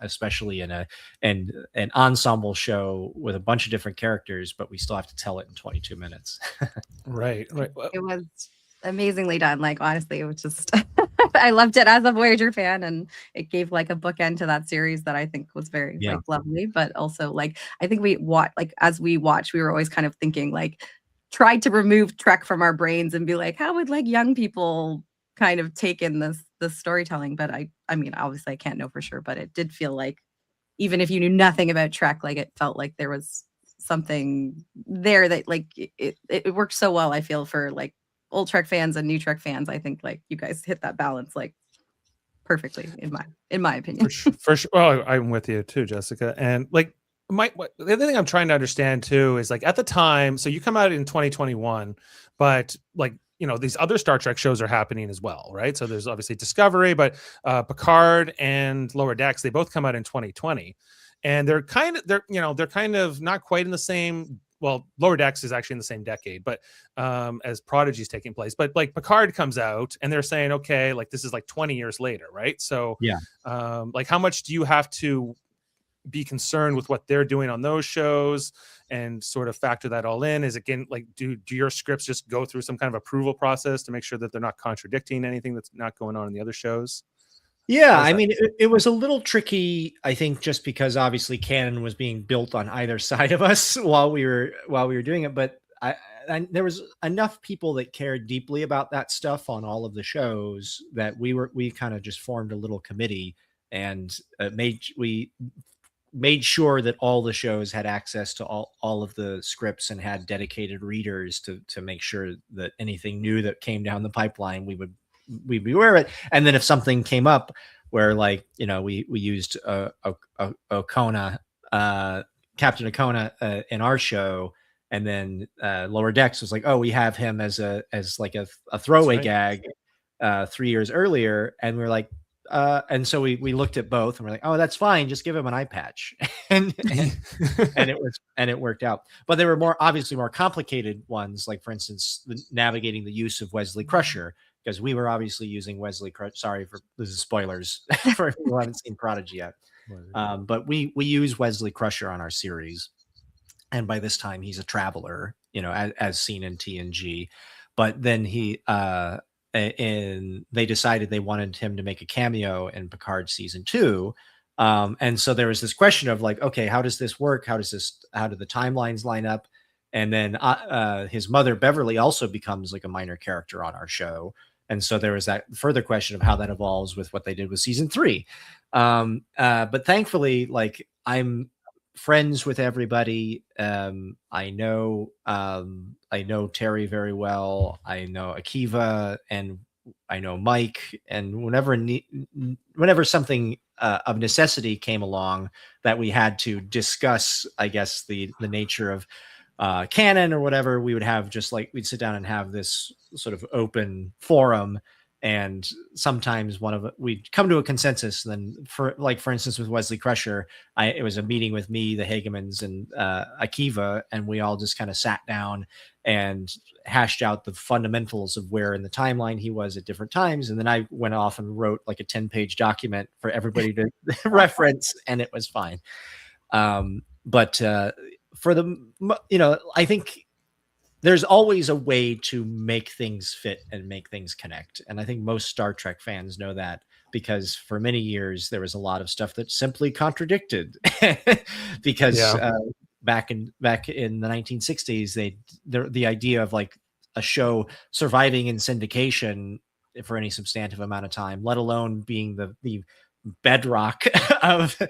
S4: especially in an ensemble show with a bunch of different characters, but we still have to tell it in 22 minutes.
S2: Right.
S3: It was amazingly done. Like, honestly, it was just I loved it as a Voyager fan, and it gave like a bookend to that series that I think was very like lovely. But also, like, I think as we watched, we were always kind of thinking like, tried to remove Trek from our brains and be like, how would like young people kind of take in this storytelling? But I mean, obviously I can't know for sure, but it did feel like, even if you knew nothing about Trek, like it felt like there was something there that like it worked so well. I feel for like old Trek fans and new Trek fans. I think like you guys hit that balance like perfectly in my opinion.
S2: For sure. Well, I'm with you too, Jessica. And like the other thing I'm trying to understand too is like at the time, so you come out in 2021, but like, you know, these other Star Trek shows are happening as well, right? So there's obviously Discovery, but Picard and Lower Decks, they both come out in 2020, and they're kind of not quite in the same. Well, Lower Decks is actually in the same decade, but as Prodigy is taking place. But like Picard comes out, and they're saying, okay, like this is like 20 years later, right? So like how much do you have to be concerned with what they're doing on those shows and sort of factor that all in? Is again, like, do your scripts just go through some kind of approval process to make sure that they're not contradicting anything that's not going on in the other shows?
S4: Yeah, I mean, it was a little tricky, I think, just because obviously canon was being built on either side of us while we were doing it. But there was enough people that cared deeply about that stuff on all of the shows that we kind of just formed a little committee and we made sure that all the shows had access to all of the scripts and had dedicated readers to make sure that anything new that came down the pipeline, we'd be aware of it. And then if something came up where, like, you know, we used Okona, Captain Okona in our show, and then Lower Decks was like, oh, we have him as like a throwaway gag 3 years earlier, and we were like, and so we looked at both and we're like, oh, that's fine, just give him an eye patch, and it worked out. But there were obviously more complicated ones, like for instance, navigating the use of Wesley Crusher, because we were obviously using Wesley Crusher. Sorry for this is spoilers for people who haven't seen Prodigy yet. But we use Wesley Crusher on our series, and by this time he's a traveler, you know, as seen in TNG. But then they decided they wanted him to make a cameo in Picard season 2. And so there was this question of like, okay, how does this work? How do the timelines line up? And then his mother, Beverly, also becomes like a minor character on our show. And so there was that further question of how that evolves with what they did with season 3. But thankfully, like, I'm friends with everybody. I know Terry very well. I know Akiva, and I know Mike. And whenever something of necessity came along that we had to discuss, I guess the nature of canon or whatever, we would have we'd sit down and have this sort of open forum. And sometimes we'd come to a consensus. And then for instance, with Wesley Crusher, it was a meeting with me, the Hagemans, and Akiva, and we all just kind of sat down and hashed out the fundamentals of where in the timeline he was at different times. And then I went off and wrote like a 10-page document for everybody to reference, and it was fine. But for I think there's always a way to make things fit and make things connect. And I think most Star Trek fans know that, because for many years there was a lot of stuff that simply contradicted because back in the 1960s, the idea of like a show surviving in syndication for any substantive amount of time, let alone being the bedrock of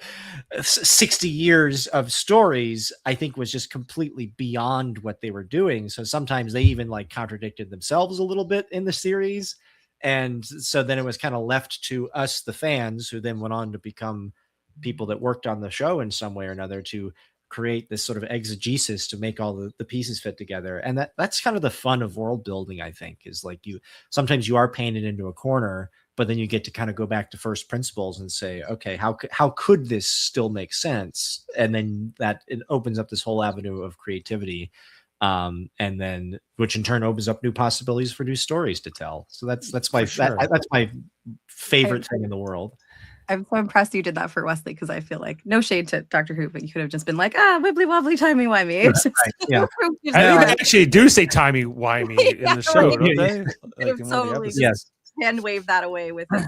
S4: 60 years of stories, I think was just completely beyond what they were doing. So sometimes they even like contradicted themselves a little bit in the series. And so then it was kind of left to us, the fans, who then went on to become people that worked on the show in some way or another, to create this sort of exegesis to make all the pieces fit together. And that's kind of the fun of world building, I think, is like sometimes you are painted into a corner, but then you get to kind of go back to first principles and say, okay, how could this still make sense? And then it opens up this whole avenue of creativity, and then which in turn opens up new possibilities for new stories to tell. So that's my favorite thing in the world.
S3: I'm so impressed you did that for Wesley, because I feel like, no shade to Dr. Who, but you could have just been like, wibbly wobbly, timey wimey.
S4: Right. Yeah.
S2: I think they actually do say timey wimey in the show, don't they? Like
S3: totally
S2: yes.
S3: hand wave that away with his,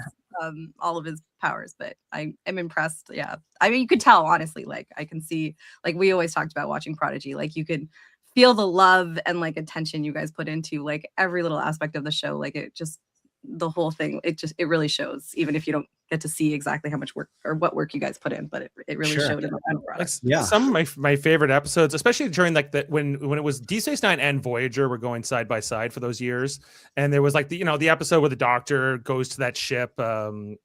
S3: all of his powers. But I am impressed. Yeah, I mean, you could tell honestly. Like I can see, like we always talked about watching Prodigy. Like you could feel the love and like attention you guys put into like every little aspect of the show. Like it just the whole thing. It really shows, even if you don't get to see exactly how much work or what work you guys put in, but it really showed in the final product.
S2: Like some of my favorite episodes, especially during like the when it was Deep Space Nine and Voyager were going side by side for those years, and there was like the the episode where the Doctor goes to that ship, and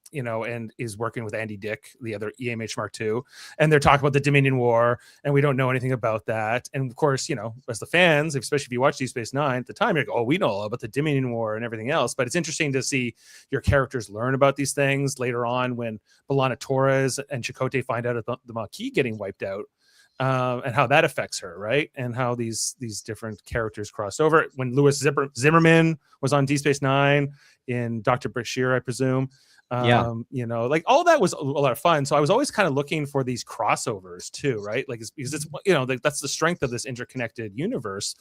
S2: is working with Andy Dick, the other EMH Mark II, and they're talking about the Dominion War, and we don't know anything about that, and of course, as the fans, especially if you watch Deep Space Nine at the time, you're like, oh, we know all about the Dominion War and everything else, but it's interesting to see your characters learn about these things later on when B'Elanna Torres and Chakotay find out about the Maquis getting wiped out, and how that affects her, right? And how these different characters crossed over. When Louis Zimmerman was on Deep Space Nine in Dr. Bashir, I presume. Like all that was a lot of fun. So I was always kind of looking for these crossovers too, right? Like because it's that's the strength of this interconnected universe.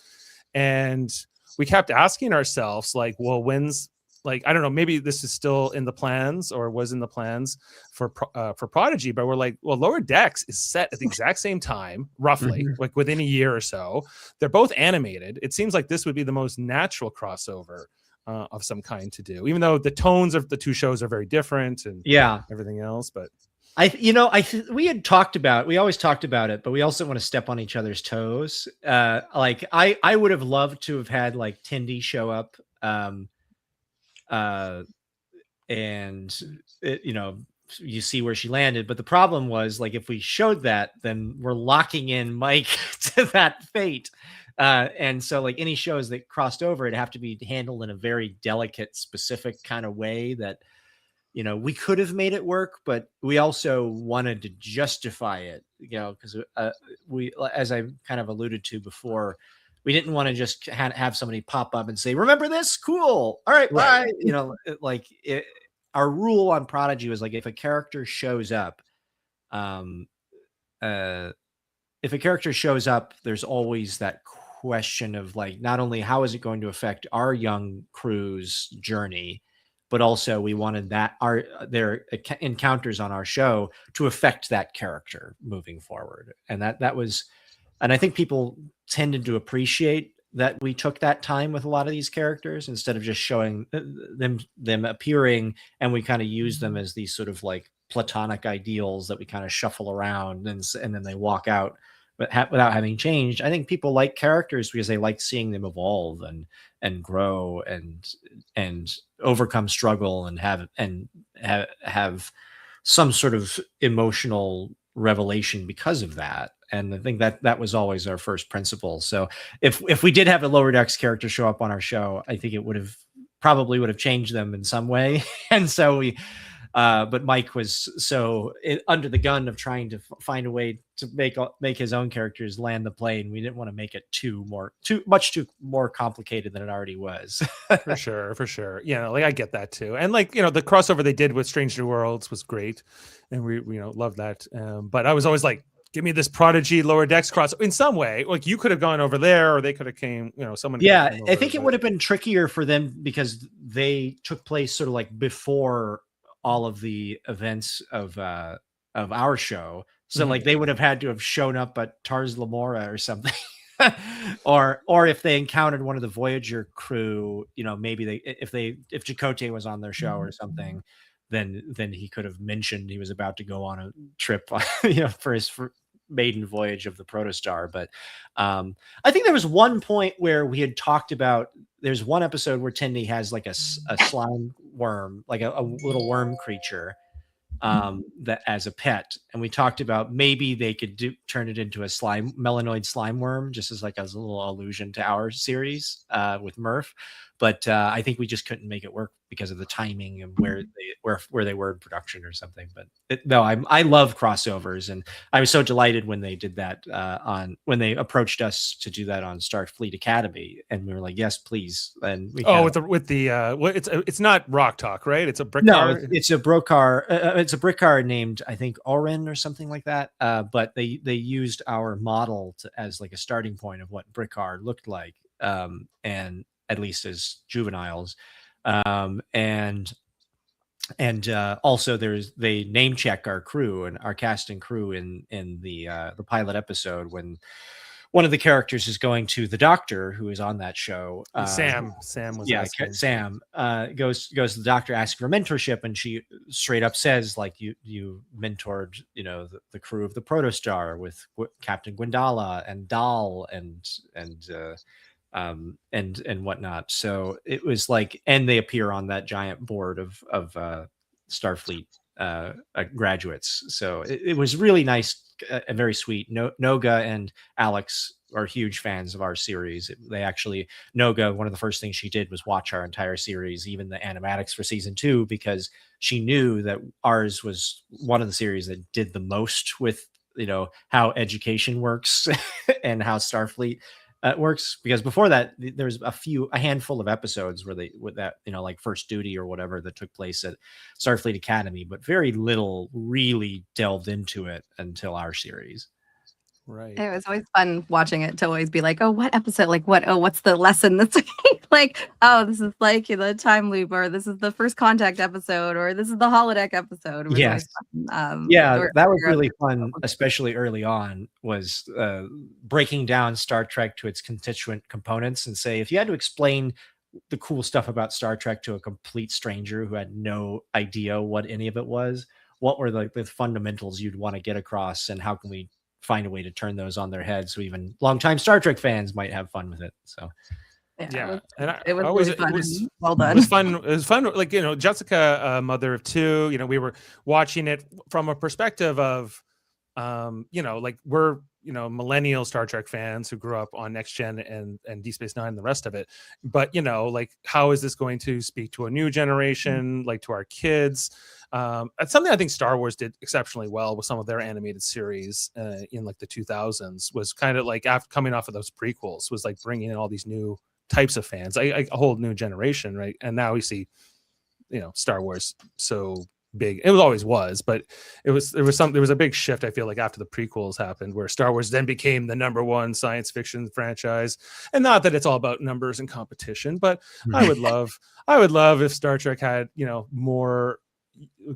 S2: And we kept asking ourselves, like, well, when's like, I don't know, maybe this is still in the plans or was in the plans for Prodigy, but we're like, well, Lower Decks is set at the exact same time, roughly, like within a year or so. They're both animated. It seems like this would be the most natural crossover of some kind to do, even though the tones of the two shows are very different and everything else. But
S4: we had talked about, we always talked about it, but we also want to step on each other's toes. Like I would have loved to have had like Tindy show up. And it, you see where she landed, but the problem was like if we showed that, then we're locking in Mike to that fate, and so like any shows that crossed over, it'd have to be handled in a very delicate, specific kind of way that we could have made it work, but we also wanted to justify it, because we, as I kind of alluded to before, we didn't want to just have somebody pop up and say, remember this? Cool. All right, bye. Our rule on Prodigy was like, if a character shows up, there's always that question of like, not only how is it going to affect our young crew's journey, but also we wanted their encounters on our show to affect that character moving forward. And that was, and I think people tended to appreciate that we took that time with a lot of these characters instead of just showing them appearing, and we kind of use them as these sort of like platonic ideals that we kind of shuffle around and then they walk out without having changed. I think people like characters because they like seeing them evolve and grow and overcome struggle and have some sort of emotional revelation because of that. And I think that was always our first principle. So if we did have a Lower Decks character show up on our show, I think it probably would have changed them in some way. And so but Mike was so under the gun of trying to find a way to make his own characters land the plane. We didn't want to make it too much more complicated than it already was.
S2: For sure. Like I get that too. And like, the crossover they did with Strange New Worlds was great. And we love that. But I was always like, give me this Prodigy Lower Decks cross in some way. Like you could have gone over there, or they could have came, someone.
S4: Yeah, I think it would have been trickier for them because they took place sort of like before all of the events of our show. So like they would have had to have shown up at Tars Lamora or something. or if they encountered one of the Voyager crew, maybe if Chakotay was on their show or something, then he could have mentioned he was about to go on a trip, for his maiden voyage of the Protostar. But I think there was one point where we had talked about, there's one episode where Tindy has like a slime worm, like a little worm creature that as a pet, and we talked about maybe they could turn it into a melanoid slime worm, just as like a little allusion to our series with Murph. But I think we just couldn't make it work because of the timing and where they were in production or something. But I love crossovers, and I was so delighted when they did that when they approached us to do that on Starfleet Academy, and we were like, yes, please. And we
S2: it's not Rock Talk, right? It's a brick
S4: no,
S2: car.
S4: It's a Brokar. It's a brick car named, I think, Orin or something like that. But they used our model as like a starting point of what brick car looked like, and at least as juveniles. And also they name check our crew and our cast and crew in the pilot episode when one of the characters is going to the doctor who is on that show.
S2: Sam was asking.
S4: Sam goes to the doctor asking for mentorship, and she straight up says, like, you mentored, the crew of the Protostar with Captain Gwendala and Dal and whatnot. So it was like, and they appear on that giant board of Starfleet graduates. So it was really nice and very sweet. Noga and Alex are huge fans of our series. They actually, Noga, one of the first things she did was watch our entire series, even the animatics for season 2, because she knew that ours was one of the series that did the most with, how education works and how Starfleet works. Because before that, there was a handful of episodes with that, like First Duty or whatever that took place at Starfleet Academy, but very little really delved into it until our series.
S2: Right.
S3: It was always fun watching it to always be like, oh, what episode? Like, what's the lesson this week? Like, oh, this is like the time loop, or this is the first contact episode, or this is the holodeck episode. It was always fun.
S4: That was really fun, especially early on, was breaking down Star Trek to its constituent components and say, if you had to explain the cool stuff about Star Trek to a complete stranger who had no idea what any of it was, what were the fundamentals you'd want to get across, and how can we find a way to turn those on their heads so even longtime Star Trek fans might have fun with it. So
S2: yeah,
S3: it was really fun. Well done.
S2: It was fun. Like, Jessica, mother of 2, we were watching it from a perspective of, like we're, millennial Star Trek fans who grew up on Next Gen and Deep Space Nine and the rest of it. But, like, how is this going to speak to a new generation, like to our kids? It's something I think Star Wars did exceptionally well with some of their animated series in like the 2000s, was kind of like after coming off of those prequels, was like bringing in all these new types of fans, a whole new generation, right? And now we see, Star Wars so big. It always was, but there was a big shift, I feel like, after the prequels happened, where Star Wars then became the #1 science fiction franchise. And not that it's all about numbers and competition, but I would love if Star Trek had,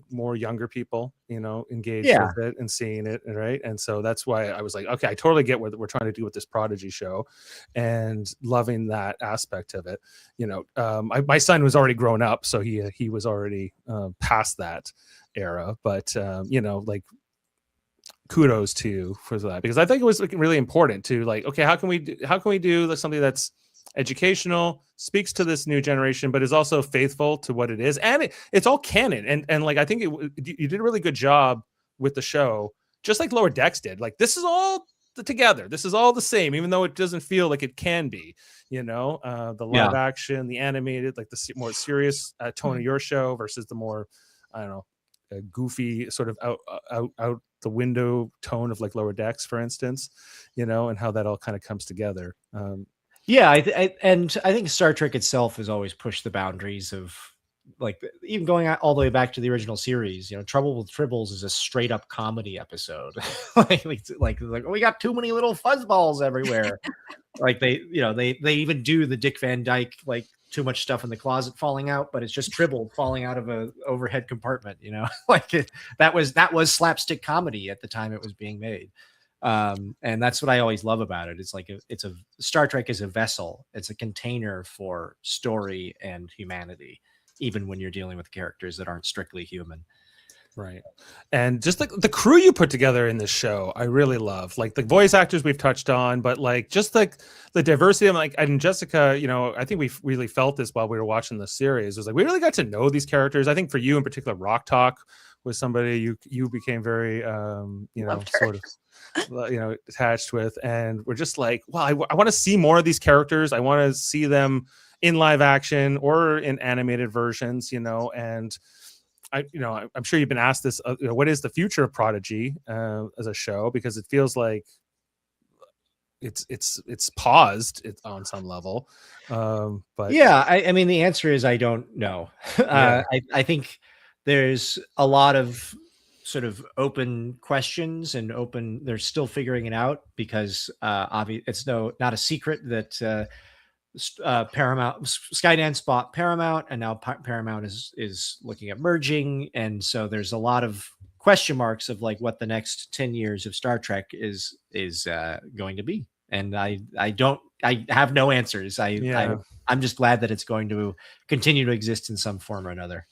S2: more younger people, engaged with it and seeing it, right? And so that's why I was like, okay, I totally get what we're trying to do with this Prodigy show, and loving that aspect of it. My son was already grown up, so he was already past that era, but like, kudos to you for that, because I think it was really important to, like, okay, how can we do something that's educational, speaks to this new generation, but is also faithful to what it is, and it's all canon, and like, I think you did a really good job with the show, just like Lower Decks did. Like, this is all together, this is all the same, even though it doesn't feel like it can be. The live action, the animated, like the more serious tone of your show versus the more, I don't know, goofy sort of out the window tone of like Lower Decks, for instance, and how that all kind of comes together.
S4: I think Star Trek itself has always pushed the boundaries of, like, even going all the way back to the original series. Trouble with Tribbles is a straight up comedy episode. like we got too many little fuzzballs everywhere. Like, they even do the Dick Van Dyke, like, too much stuff in the closet falling out, but it's just Tribble falling out of a overhead compartment. That was slapstick comedy at the time it was being made. And that's what I always love about it. It's like Star Trek is a vessel. It's a container for story and humanity, even when you're dealing with characters that aren't strictly human.
S2: Right. And just like the crew you put together in this show, I really love, like, the voice actors we've touched on, but like just like the diversity of, like, and Jessica, I think we really felt this while we were watching the series. It was like, we really got to know these characters. I think for you in particular, Rock Talk was somebody you became very, sort of, attached with, and we're just like, well, I want to see more of these characters. I want to see them in live action or in animated versions, and I'm sure you've been asked this, what is the future of Prodigy as a show, because it feels like it's paused on some level, but
S4: I mean, the answer is I don't know. I think there's a lot of sort of open questions and they're still figuring it out, because it's not a secret that Paramount, Skydance bought Paramount, and now Paramount is looking at merging, and so there's a lot of question marks of like what the next 10 years of Star Trek is going to be, and I have no answers. I'm just glad that it's going to continue to exist in some form or another.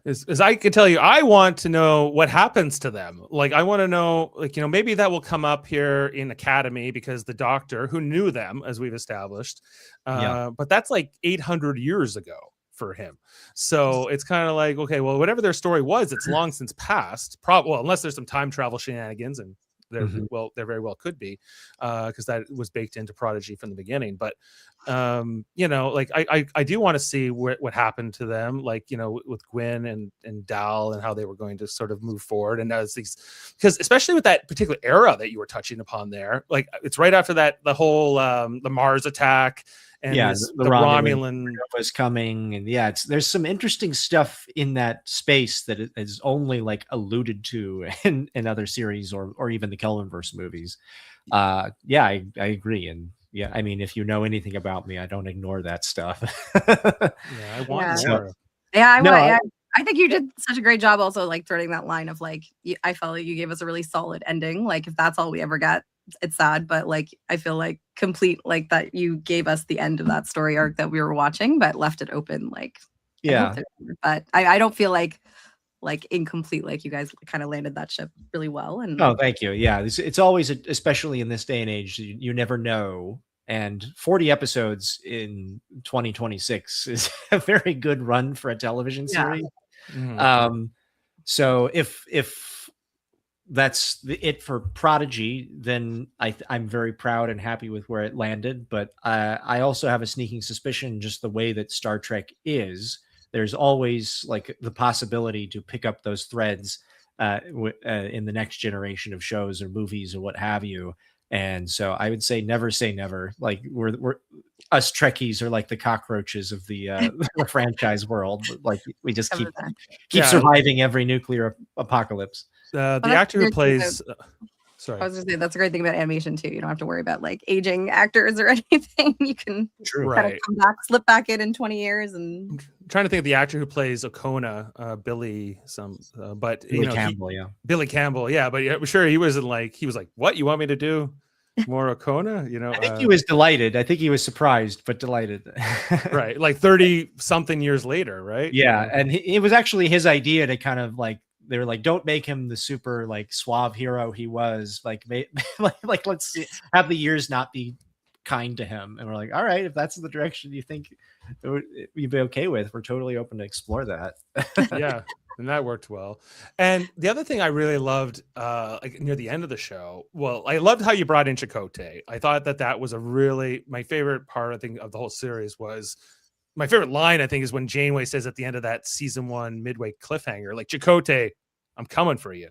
S2: As I can tell you, I want to know what happens to them. Like, I want to know, like, maybe that will come up here in Academy, because the Doctor, who knew them, as we've established, but that's like 800 years ago for him. So it's kind of like, okay, well, whatever their story was, it's long since passed. Well, unless there's some time travel shenanigans, and there very well could be, because that was baked into Prodigy from the beginning. But like I do want to see what happened to them, like, with Gwyn and Dal, and how they were going to sort of move forward. And as these, because especially with that particular era that you were touching upon there, like it's right after that, the whole the Mars attack, and the Romulan
S4: was coming, and there's some interesting stuff in that space that is only like alluded to in other series or even the Kelvinverse movies. I agree. And I mean, if you know anything about me, I don't ignore that stuff.
S2: I want more.
S3: I think you did such a great job also, like, threading that line of like, I felt like you gave us a really solid ending. Like, if that's all we ever get, it's sad, but like I feel like complete, like that you gave us the end of that story arc that we were watching, but left it open. Like, but I don't feel like incomplete. Like, you guys kind of landed that ship really well. And
S4: thank you. Yeah, it's always, especially in this day and age, you never know. And 40 episodes in 2026 is a very good run for a television series. So if that's it for Prodigy, then I'm very proud and happy with where it landed. But I also have a sneaking suspicion, just the way that Star Trek is, there's always like the possibility to pick up those threads in the next generation of shows or movies or what have you. And so I would say never. Like, we're us Trekkies are like the cockroaches of the franchise world. Like, we just keep surviving every nuclear apocalypse.
S2: The actor who plays sorry,
S3: I was gonna say, that's a great thing about animation too. You don't have to worry about like aging actors or anything. You can kind of come back, slip back in 20 years. And
S2: I'm trying to think of the actor who plays Okona, Billy Campbell, Billy Campbell, but I'm sure he was like, what, you want me to do more Okona?
S4: I think he was delighted. I think he was surprised but delighted.
S2: Right, like 30 something years later, right?
S4: And it was actually his idea to kind of like, they were like, don't make him the super like suave hero he was. Like, let's have the years not be kind to him. And we're like, all right, if that's the direction you think you'd be okay with, we're totally open to explore that.
S2: And that worked well. And the other thing I really loved, like near the end of the show, I loved how you brought in Chakotay. I thought that was my favorite part, I think, of the whole series. Was my favorite line, I think, is when Janeway says at the end of that season 1 midway cliffhanger, like, Chakotay, I'm coming for you.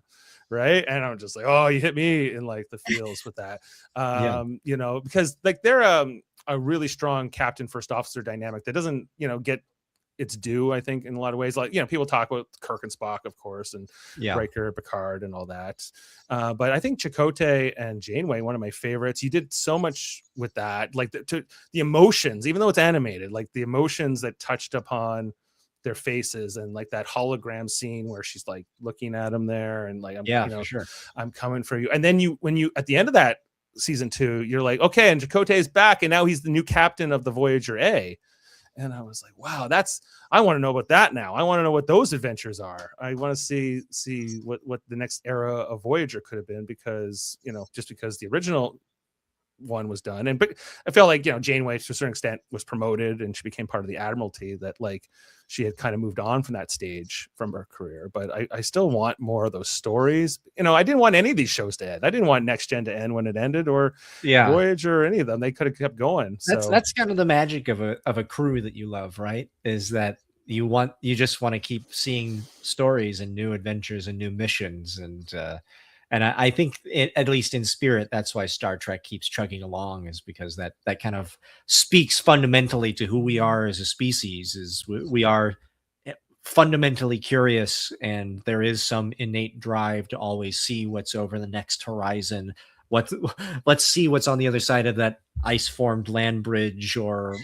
S2: Right. And I'm just like, oh, you hit me in like the feels with that. Because like they're a really strong captain first officer dynamic that doesn't, get its due, I think, in a lot of ways. Like, people talk about Kirk and Spock, of course, and Riker, Picard, and all that. But I think Chakotay and Janeway, one of my favorites. You did so much with that, like the emotions, even though it's animated, like the emotions that touched upon their faces, and like that hologram scene where she's like looking at him there, and like, I'm coming for you. And then when you at the end of that season 2, you're like, okay, and Chakotay is back, and now he's the new captain of the Voyager A. And I was like, wow, I want to know about that now. I want to know what those adventures are. I want to see what the next era of Voyager could have been, because, just because the original one was done. But I felt like, Janeway to a certain extent was promoted and she became part of the Admiralty, that like she had kind of moved on from that stage from her career. But I still want more of those stories. I didn't want any of these shows to end. I didn't want Next Gen to end when it ended, or Voyager, or any of them. They could have kept going.
S4: That's kind of the magic of a crew that you love, right? Is that you just want to keep seeing stories and new adventures and new missions. And I think, at least in spirit, that's why Star Trek keeps chugging along, is because that kind of speaks fundamentally to who we are as a species. Is we are fundamentally curious, and there is some innate drive to always see what's over the next horizon let's see what's on the other side of that ice formed land bridge or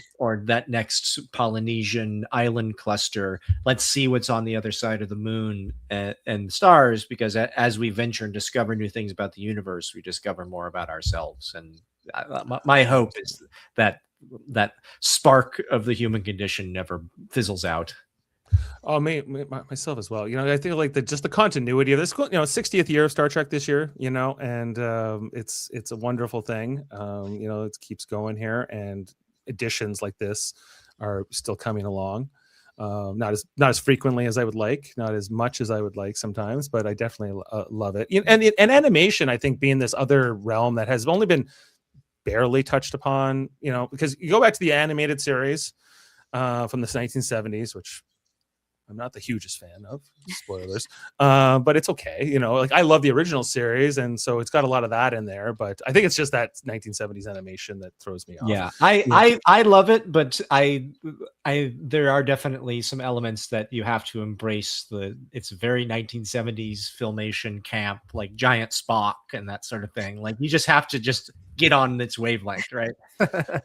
S4: that next Polynesian island cluster. Let's see what's on the other side of the moon and stars, because as we venture and discover new things about the universe, we discover more about ourselves. And my hope is that spark of the human condition never fizzles out.
S2: Oh, myself as well. I think like just the continuity of this, 60th year of Star Trek this year, and it's a wonderful thing. It keeps going here, and editions like this are still coming along. Not as frequently as I would like, not as much as I would like sometimes, but I definitely love it. And animation, I think, being this other realm that has only been barely touched upon, because you go back to the animated series from the 1970s, which I'm not the hugest fan of, spoilers, but it's okay. Like I love the original series, and so it's got a lot of that in there. But I think it's just that 1970s animation that throws me off.
S4: Yeah, I love it, but there are definitely some elements that you have to embrace. It's very 1970s filmation camp, like giant Spock and that sort of thing. Like you just have to get on its wavelength, right?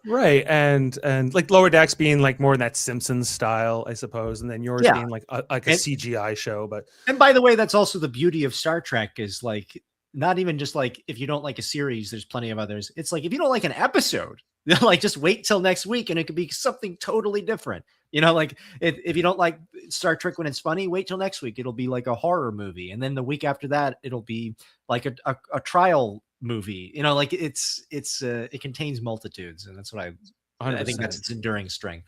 S2: Right, and like Lower Decks being like more in that Simpsons style, I suppose, and then yours being like a CGI show. And
S4: by the way, that's also the beauty of Star Trek, is like not even just like if you don't like a series, there's plenty of others. It's like if you don't like an episode, like just wait till next week and it could be something totally different. Like if you don't like Star Trek when it's funny, wait till next week. It'll be like a horror movie, and then the week after that, it'll be like a trial movie. Like it contains multitudes, and that's what I think that's its enduring strength.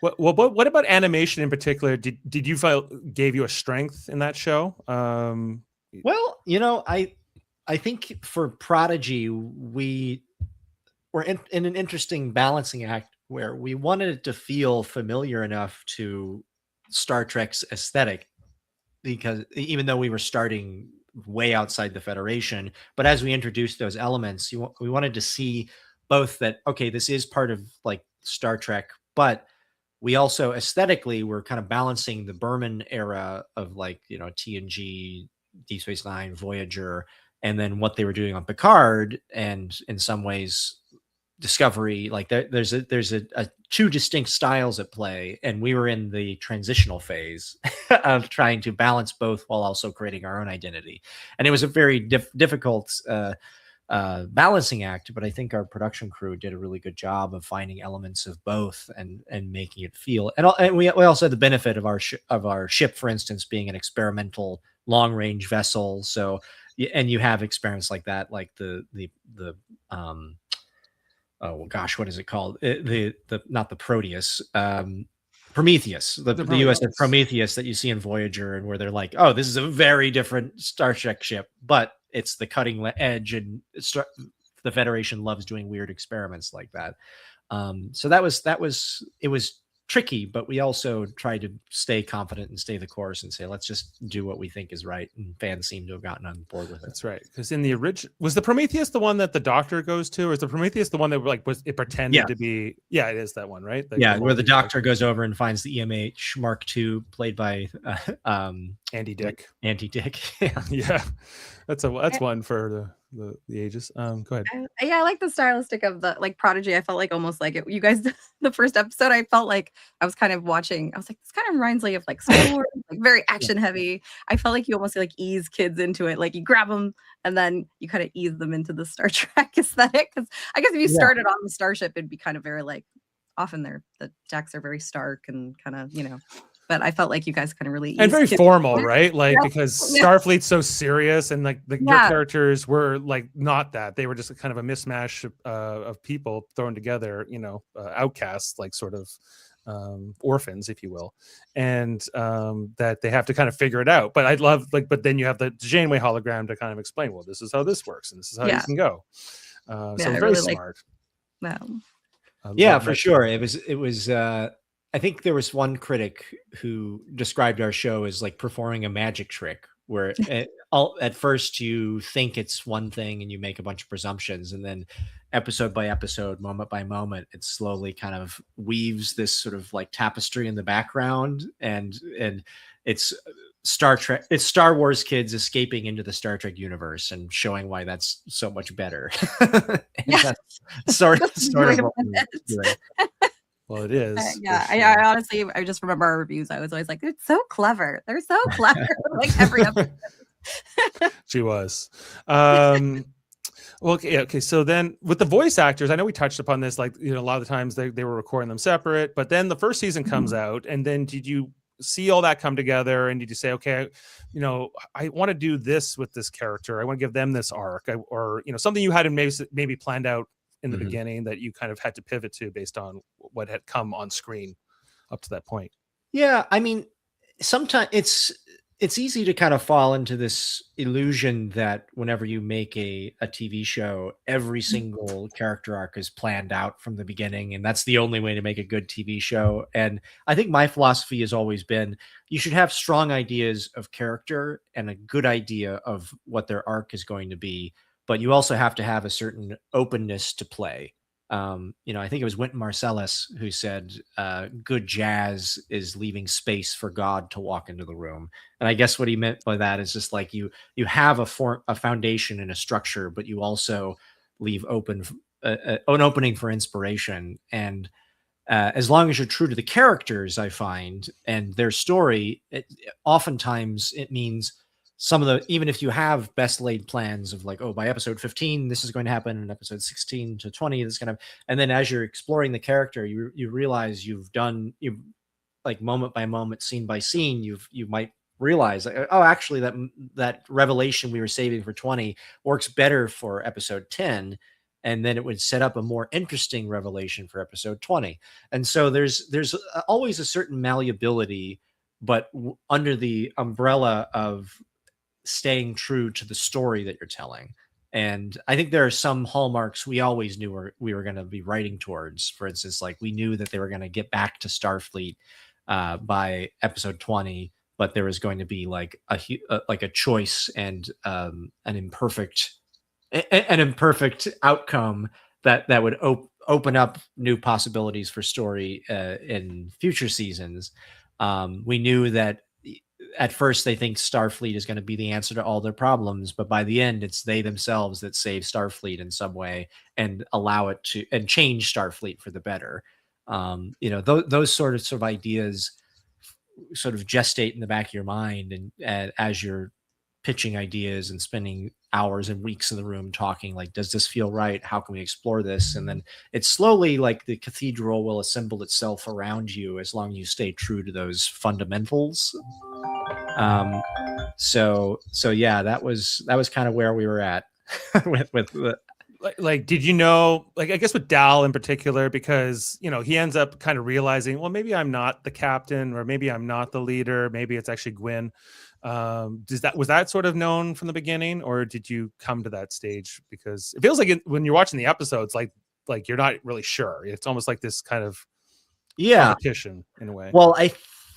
S2: What about animation in particular? Did you feel gave you a strength in that show?
S4: Well, I think for Prodigy, we were in an interesting balancing act where we wanted it to feel familiar enough to Star Trek's aesthetic, because even though we were starting way outside the Federation, but as we introduced those elements, we wanted to see both that, okay, this is part of like Star Trek, but we also aesthetically were kind of balancing the Berman era of like, TNG, Deep Space Nine, Voyager, and then what they were doing on Picard, and in some ways Discovery. Like there's two distinct styles at play, and we were in the transitional phase of trying to balance both while also creating our own identity. And it was a very difficult balancing act, but I think our production crew did a really good job of finding elements of both and making it feel. And we also had the benefit of our ship, for instance, being an experimental long range vessel. So, and you have experiments like that, like the oh gosh, what is it called? Not the Proteus, Prometheus, the USS Prometheus that you see in Voyager, and where they're like, oh, this is a very different Star Trek ship, but it's the cutting edge, and the Federation loves doing weird experiments like that. So it was tricky, but we also tried to stay confident and stay the course and say, let's just do what we think is right. And fans seem to have gotten on board with it.
S2: That's right. Because in the original, was the Prometheus the one that the Doctor goes to, or is the Prometheus the one that like it pretended to be? Yeah, it is that one, right?
S4: Where the Doctor goes over and finds the EMH Mark II, played by
S2: Andy Dick.
S4: Andy Dick.
S2: Yeah, that's one for the ages. Go ahead.
S3: I like the stylistic of the like Prodigy. I felt like almost like it. You guys, the first episode, I felt like I was kind of watching. I was like, this kind of reminds me of like Star Wars, like very action heavy. I felt like you almost like ease kids into it. Like you grab them and then you kind of ease them into the Star Trek aesthetic. Because I guess if you started on the starship, it'd be kind of very like often the decks are very stark and kind of But I felt like you guys kind of really
S2: and very formal, right? Like because Starfleet's so serious, and like your characters were like not that. They were just kind of a mismatch of people thrown together, outcasts, like sort of orphans, if you will, and that they have to kind of figure it out. But I love but then you have the Janeway hologram to kind of explain, well, this is how this works, and this is how you can go. So very really smart.
S4: Yeah, for sure. It was. I think there was one critic who described our show as like performing a magic trick, where at first you think it's one thing and you make a bunch of presumptions, and then episode by episode, moment by moment, it slowly kind of weaves this sort of like tapestry in the background, and it's Star Trek. It's Star Wars kids escaping into the Star Trek universe and showing why that's so much better. And
S3: Yeah.
S4: that's sort
S3: That's
S4: of
S3: really
S4: what
S3: what
S4: we're
S3: it is.
S4: doing.
S2: Well, it is.
S3: Yeah,
S2: for sure.
S3: I honestly, I just remember our reviews. I was always like, it's so clever. They're so clever. Like every episode.
S2: She was. Well, okay. So then with the voice actors, I know we touched upon this, like, a lot of the times they were recording them separate, but then the first season comes out, and then did you see all that come together, and did you say, okay, I want to do this with this character, I want to give them this arc, or something you had maybe planned out in the beginning that you kind of had to pivot to based on what had come on screen up to that point?
S4: Yeah, I mean, sometimes it's easy to kind of fall into this illusion that whenever you make a TV show, every single character arc is planned out from the beginning, and that's the only way to make a good TV show. And I think my philosophy has always been you should have strong ideas of character and a good idea of what their arc is going to be, but you also have to have a certain openness to play. I think it was Wynton Marsalis who said, good jazz is leaving space for God to walk into the room. And I guess what he meant by that is just like you have a foundation and a structure, but you also leave open an opening for inspiration. And as long as you're true to the characters, I find, and their story, oftentimes it means even if you have best laid plans of like, oh, by episode 15, this is going to happen, and episode 16 to 20, this is going to, and then as you're exploring the character, you realize you've like moment by moment, scene by scene, you might realize, like, oh, actually that revelation we were saving for 20 works better for episode 10. And then it would set up a more interesting revelation for episode 20. And so there's always a certain malleability, but under the umbrella of staying true to the story that you're telling. And I think there are some hallmarks we always knew we were going to be writing towards. For instance, like we knew that they were going to get back to Starfleet by episode 20, but there was going to be like a choice and an imperfect outcome that would open up new possibilities for story in future seasons. We knew that at first they think Starfleet is going to be the answer to all their problems, but by the end it's they themselves that save Starfleet in some way and allow it to and change Starfleet for the better. Those sort of ideas sort of gestate in the back of your mind, and as you're pitching ideas and spending hours and weeks in the room talking, like, does this feel right? How can we explore this? And then it's slowly like the cathedral will assemble itself around you as long as you stay true to those fundamentals. So yeah, that was kind of where we were at with
S2: like, did you know, like, I guess with Dal in particular, because, he ends up kind of realizing, well, maybe I'm not the captain, or maybe I'm not the leader. Maybe it's actually Gwyn. Was that sort of known from the beginning, or did you come to that stage? Because it feels like when you're watching the episodes, like you're not really sure. It's almost like this kind of competition in a way.
S4: Well, I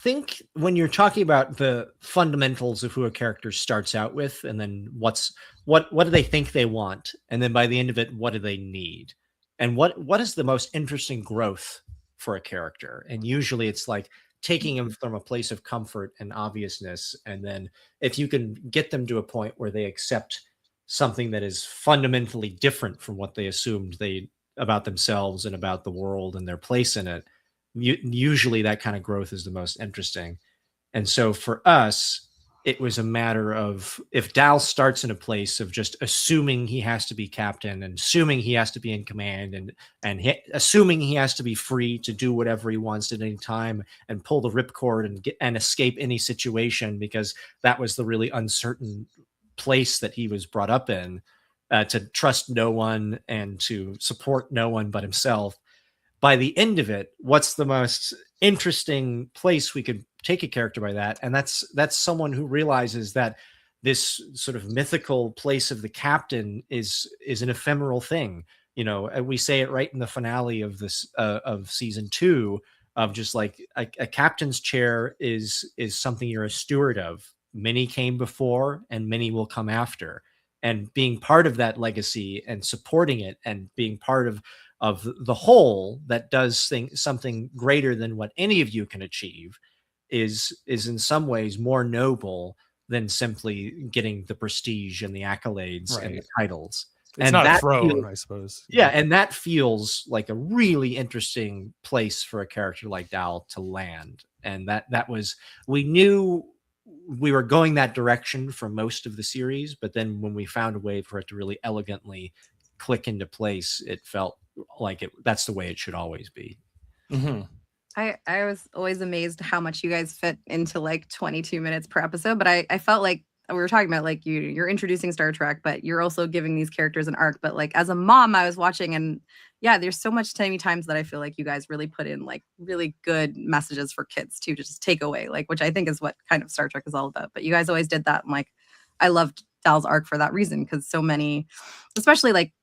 S4: think when you're talking about the fundamentals of who a character starts out with, and then what do they think they want, and then by the end of it, what do they need, and what is the most interesting growth for a character? And usually it's like taking them from a place of comfort and obviousness, and then if you can get them to a point where they accept something that is fundamentally different from what they assumed about themselves and about the world and their place in it, usually that kind of growth is the most interesting. And so for us, it was a matter of, if Dal starts in a place of just assuming he has to be captain, and assuming he has to be in command, and assuming he has to be free to do whatever he wants at any time and pull the ripcord and escape any situation, because that was the really uncertain place that he was brought up in, to trust no one and to support no one but himself. By the end of it, what's the most interesting place we could take a character by that? And that's someone who realizes that this sort of mythical place of the captain is an ephemeral thing. We say it right in the finale of this of season 2, of just like a captain's chair is something you're a steward of. Many came before and many will come after. And being part of that legacy and supporting it and being part of the whole that does something greater than what any of you can achieve, is in some ways more noble than simply getting the prestige and the accolades and the titles.
S2: It's
S4: and
S2: not a
S4: that
S2: throne, I suppose.
S4: yeah, and that feels like a really interesting place for a character like Dal to land. And that was, we knew we were going that direction for most of the series, but then when we found a way for it to really elegantly click into place, it felt like that's the way it should always be.
S2: Mm-hmm.
S3: I was always amazed how much you guys fit into like 22 minutes per episode, but I felt like we were talking about like you're introducing Star Trek, but you're also giving these characters an arc. But like as a mom, I was watching, and yeah, there's so many times that I feel like you guys really put in like really good messages for kids too, to just take away, like, which I think is what kind of Star Trek is all about. But you guys always did that, and like I loved Dal's arc for that reason, because so many, especially like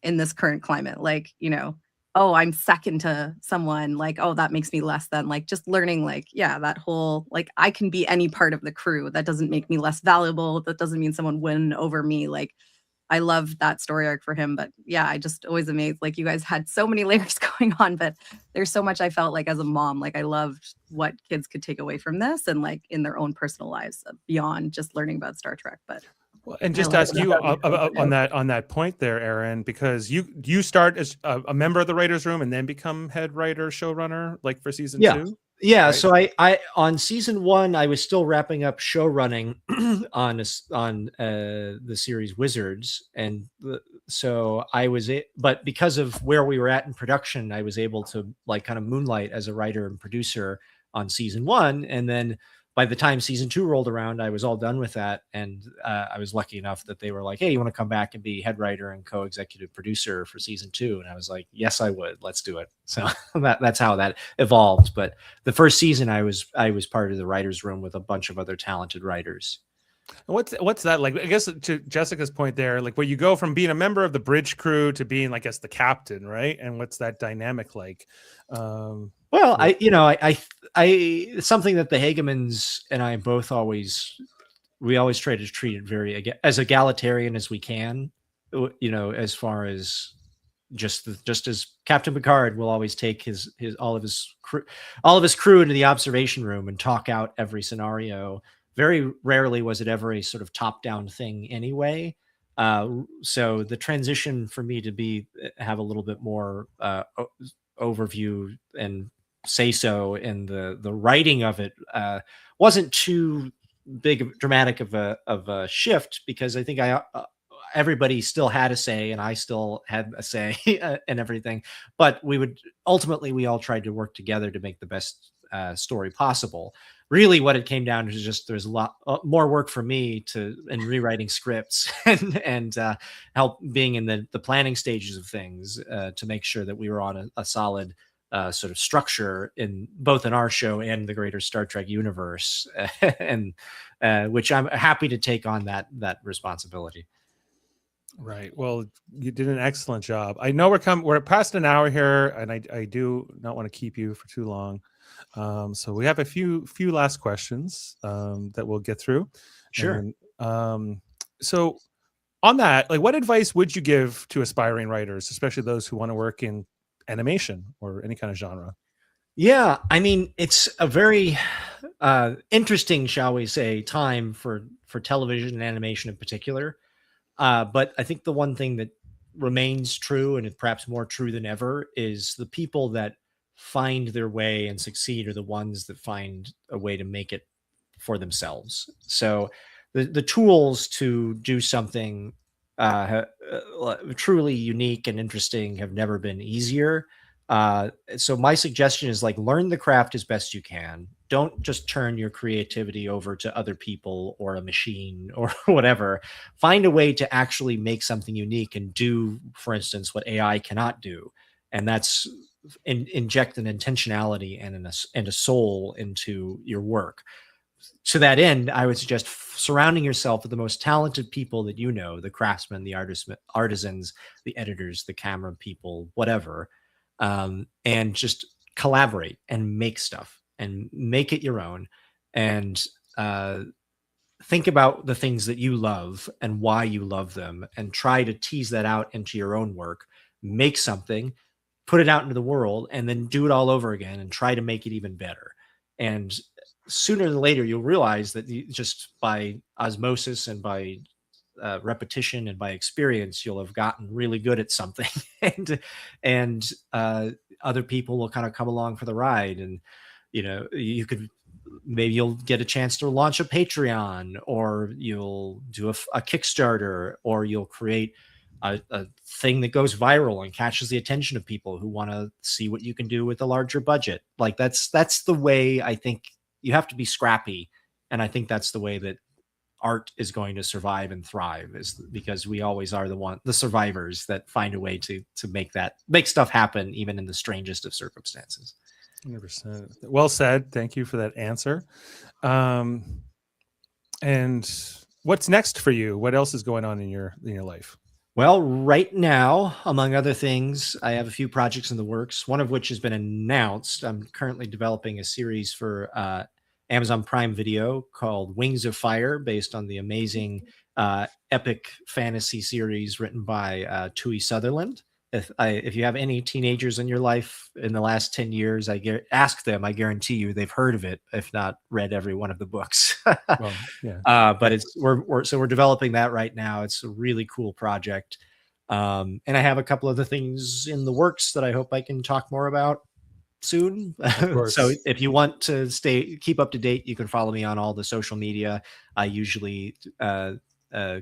S3: in this current climate, like, you know, oh, I'm second to someone, like, oh, that makes me less than, like, just learning, like, yeah, that whole, like, I can be any part of the crew. That doesn't make me less valuable. That doesn't mean someone win over me. Like, I love that story arc for him. But yeah, I just always amazed. Like, you guys had so many layers going on, but there's so much I felt like as a mom, like, I loved what kids could take away from this and like in their own personal lives beyond just learning about Star Trek. But
S2: well, and just to ask you on that point there, Aaron, because you start as a member of the writers' room and then become head writer, showrunner, like for season 2.
S4: Yeah,
S2: right?
S4: so I on season 1 I was still wrapping up show running on the series Wizards, and so I was but because of where we were at in production, I was able to like kind of moonlight as a writer and producer on season 1, and then by the time season 2 rolled around, I was all done with that, and I was lucky enough that they were like, "Hey, you want to come back and be head writer and co-executive producer for season 2?" And I was like, "Yes, I would. Let's do it." So that's how that evolved. But the first season, I was part of the writers' room with a bunch of other talented writers.
S2: What's that like? I guess to Jessica's point there, like where you go from being a member of the bridge crew to being, I guess, the captain, right? And what's that dynamic like?
S4: Well, I something that the Hagemans and I both always try to treat it very as egalitarian as we can. You know, as far as just as Captain Picard will always take all of his crew into the observation room and talk out every scenario. Very rarely was it ever a sort of top-down thing anyway. So the transition for me to have a little bit more overview and say so in the writing of it wasn't too dramatic of a shift, because I think everybody still had a say and I still had a say and everything, but we all tried to work together to make the best story possible. Really what it came down to is just there's a lot more work for me in rewriting scripts and help being in the planning stages of things to make sure that we were on a solid sort of structure in both in our show and the greater Star Trek universe, and which I'm happy to take on that responsibility.
S2: Right. Well, you did an excellent job. I know we're past an hour here, and I do not want to keep you for too long. So we have a few last questions that we'll get through.
S4: Sure.
S2: And, so on that, like, what advice would you give to aspiring writers, especially those who want to work in animation or any kind of genre?
S4: Yeah, I mean, it's a very interesting, shall we say, time for television and animation in particular. But I think the one thing that remains true, and perhaps more true than ever, is the people that find their way and succeed are the ones that find a way to make it for themselves. So the tools to do something truly unique and interesting have never been easier. So my suggestion is like, learn the craft as best you can. Don't just turn your creativity over to other people or a machine or whatever. Find a way to actually make something unique and do, for instance, what AI cannot do. And that's inject an intentionality and a soul into your work. To that end, I would suggest surrounding yourself with the most talented people that you know, the craftsmen, the artisans, the editors, the camera people, whatever, and just collaborate and make stuff and make it your own, and think about the things that you love and why you love them, and try to tease that out into your own work. Make something, put it out into the world, and then do it all over again and try to make it even better. And sooner than later, you'll realize that just by osmosis and by repetition and by experience, you'll have gotten really good at something, and other people will kind of come along for the ride. And maybe you'll get a chance to launch a Patreon, or you'll do a Kickstarter, or you'll create a thing that goes viral and catches the attention of people who want to see what you can do with a larger budget. Like that's the way I think you have to be scrappy. And I think that's the way that art is going to survive and thrive, is because we always are the survivors that find a way to make stuff happen, even in the strangest of circumstances.
S2: 100%. Well said. Thank you for that answer. And what's next for you? What else is going on in your life?
S4: Well, right now, among other things, I have a few projects in the works, one of which has been announced. I'm currently developing a series for Amazon Prime Video called Wings of Fire, based on the amazing epic fantasy series written by Tui Sutherland. If you have any teenagers in your life in the last 10 years, ask them. I guarantee you they've heard of it, if not read every one of the books.
S2: Well, yeah.
S4: But we're developing that right now. It's a really cool project. And I have a couple other things in the works that I hope I can talk more about soon. So if you want to keep up to date, you can follow me on all the social media. I usually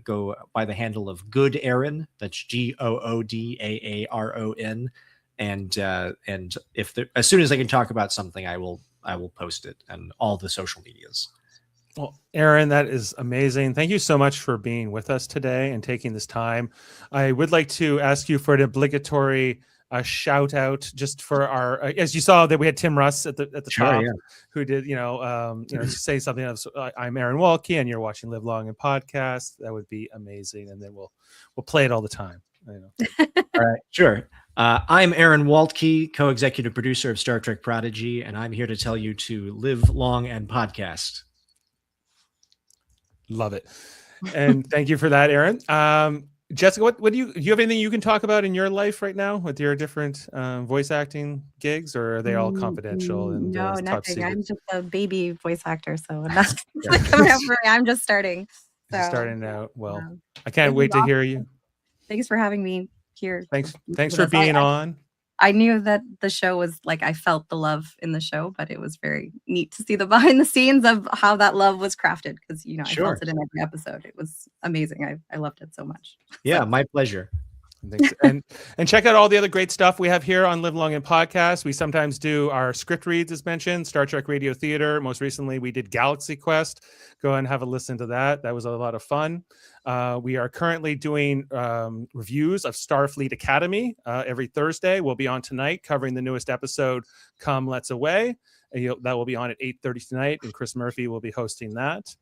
S4: go by the handle of Good Aaron. That's GOODAARON. And as soon as I can talk about something, I will post it on all the social medias.
S2: Well, Aaron, that is amazing. Thank you so much for being with us today and taking this time. I would like to ask you for an obligatory shout out just for our, as you saw that we had Tim Russ at the top, who did, say something else. I'm Aaron Waltke and you're watching Live Long and Podcast. That would be amazing. And then we'll play it all the time. All
S4: right. Sure. I'm Aaron Waltke, co-executive producer of Star Trek Prodigy, and I'm here to tell you to live long and podcast.
S2: Love it. And thank you for that, Aaron. Jessica, what do you have anything you can talk about in your life right now with your different voice acting gigs, or are they all confidential? And
S3: no,
S2: top
S3: nothing.
S2: secret?
S3: I'm just a baby voice actor, so nothing. I'm just starting. So,
S2: starting out. Well, I can't wait to hear you.
S3: Thanks for having me here.
S2: Thanks for being on.
S3: I knew that the show was like, I felt the love in the show, but it was very neat to see the behind the scenes of how that love was crafted, because I felt it in every episode. It was amazing. I loved it so much.
S4: Yeah, my pleasure.
S2: Thanks. And check out all the other great stuff we have here on Live Long and Podcast. We sometimes do our script reads, as mentioned, Star Trek Radio Theater. Most recently, we did Galaxy Quest. Go and have a listen to that. That was a lot of fun. We are currently doing reviews of Starfleet Academy every Thursday. We'll be on tonight covering the newest episode, Come Let's Away. That will be on at 8:30 tonight, and Chris Murphy will be hosting that.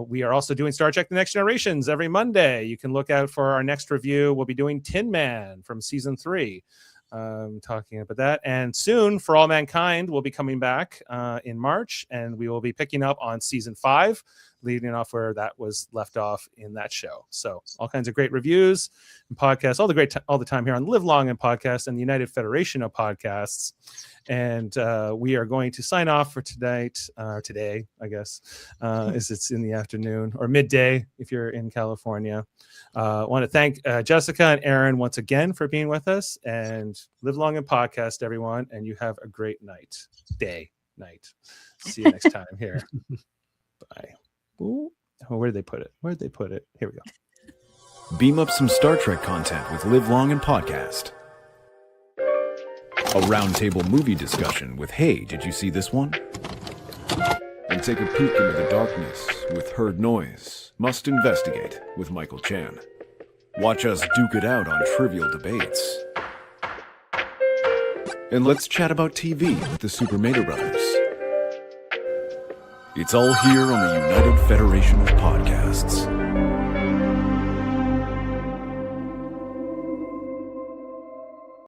S2: We are also doing Star Trek The Next Generations every Monday. You can look out for our next review. We'll be doing Tin Man from season 3, talking about that. And soon, For All Mankind will be coming back in March, and we will be picking up on season 5, leading off where that was left off in that show. So all kinds of great reviews and podcasts, all the time here on Live Long and Podcast and the United Federation of Podcasts. And we are going to sign off for today, I guess, as it's in the afternoon or midday if you're in California. I want to thank Jessica and Aaron once again for being with us, and Live Long and Podcast, everyone. And you have a great night. See you next time here. Bye. Ooh. Oh, where did they put it? Here we go.
S5: Beam up some Star Trek content with Live Long and Podcast. A roundtable movie discussion with Hey, did you see this one? And take a peek into the darkness with Heard Noise, Must Investigate with Michael Chan. Watch us duke it out on trivial debates. And let's chat about TV with the Super Mater Brothers. It's all here on the United Federation of Podcasts.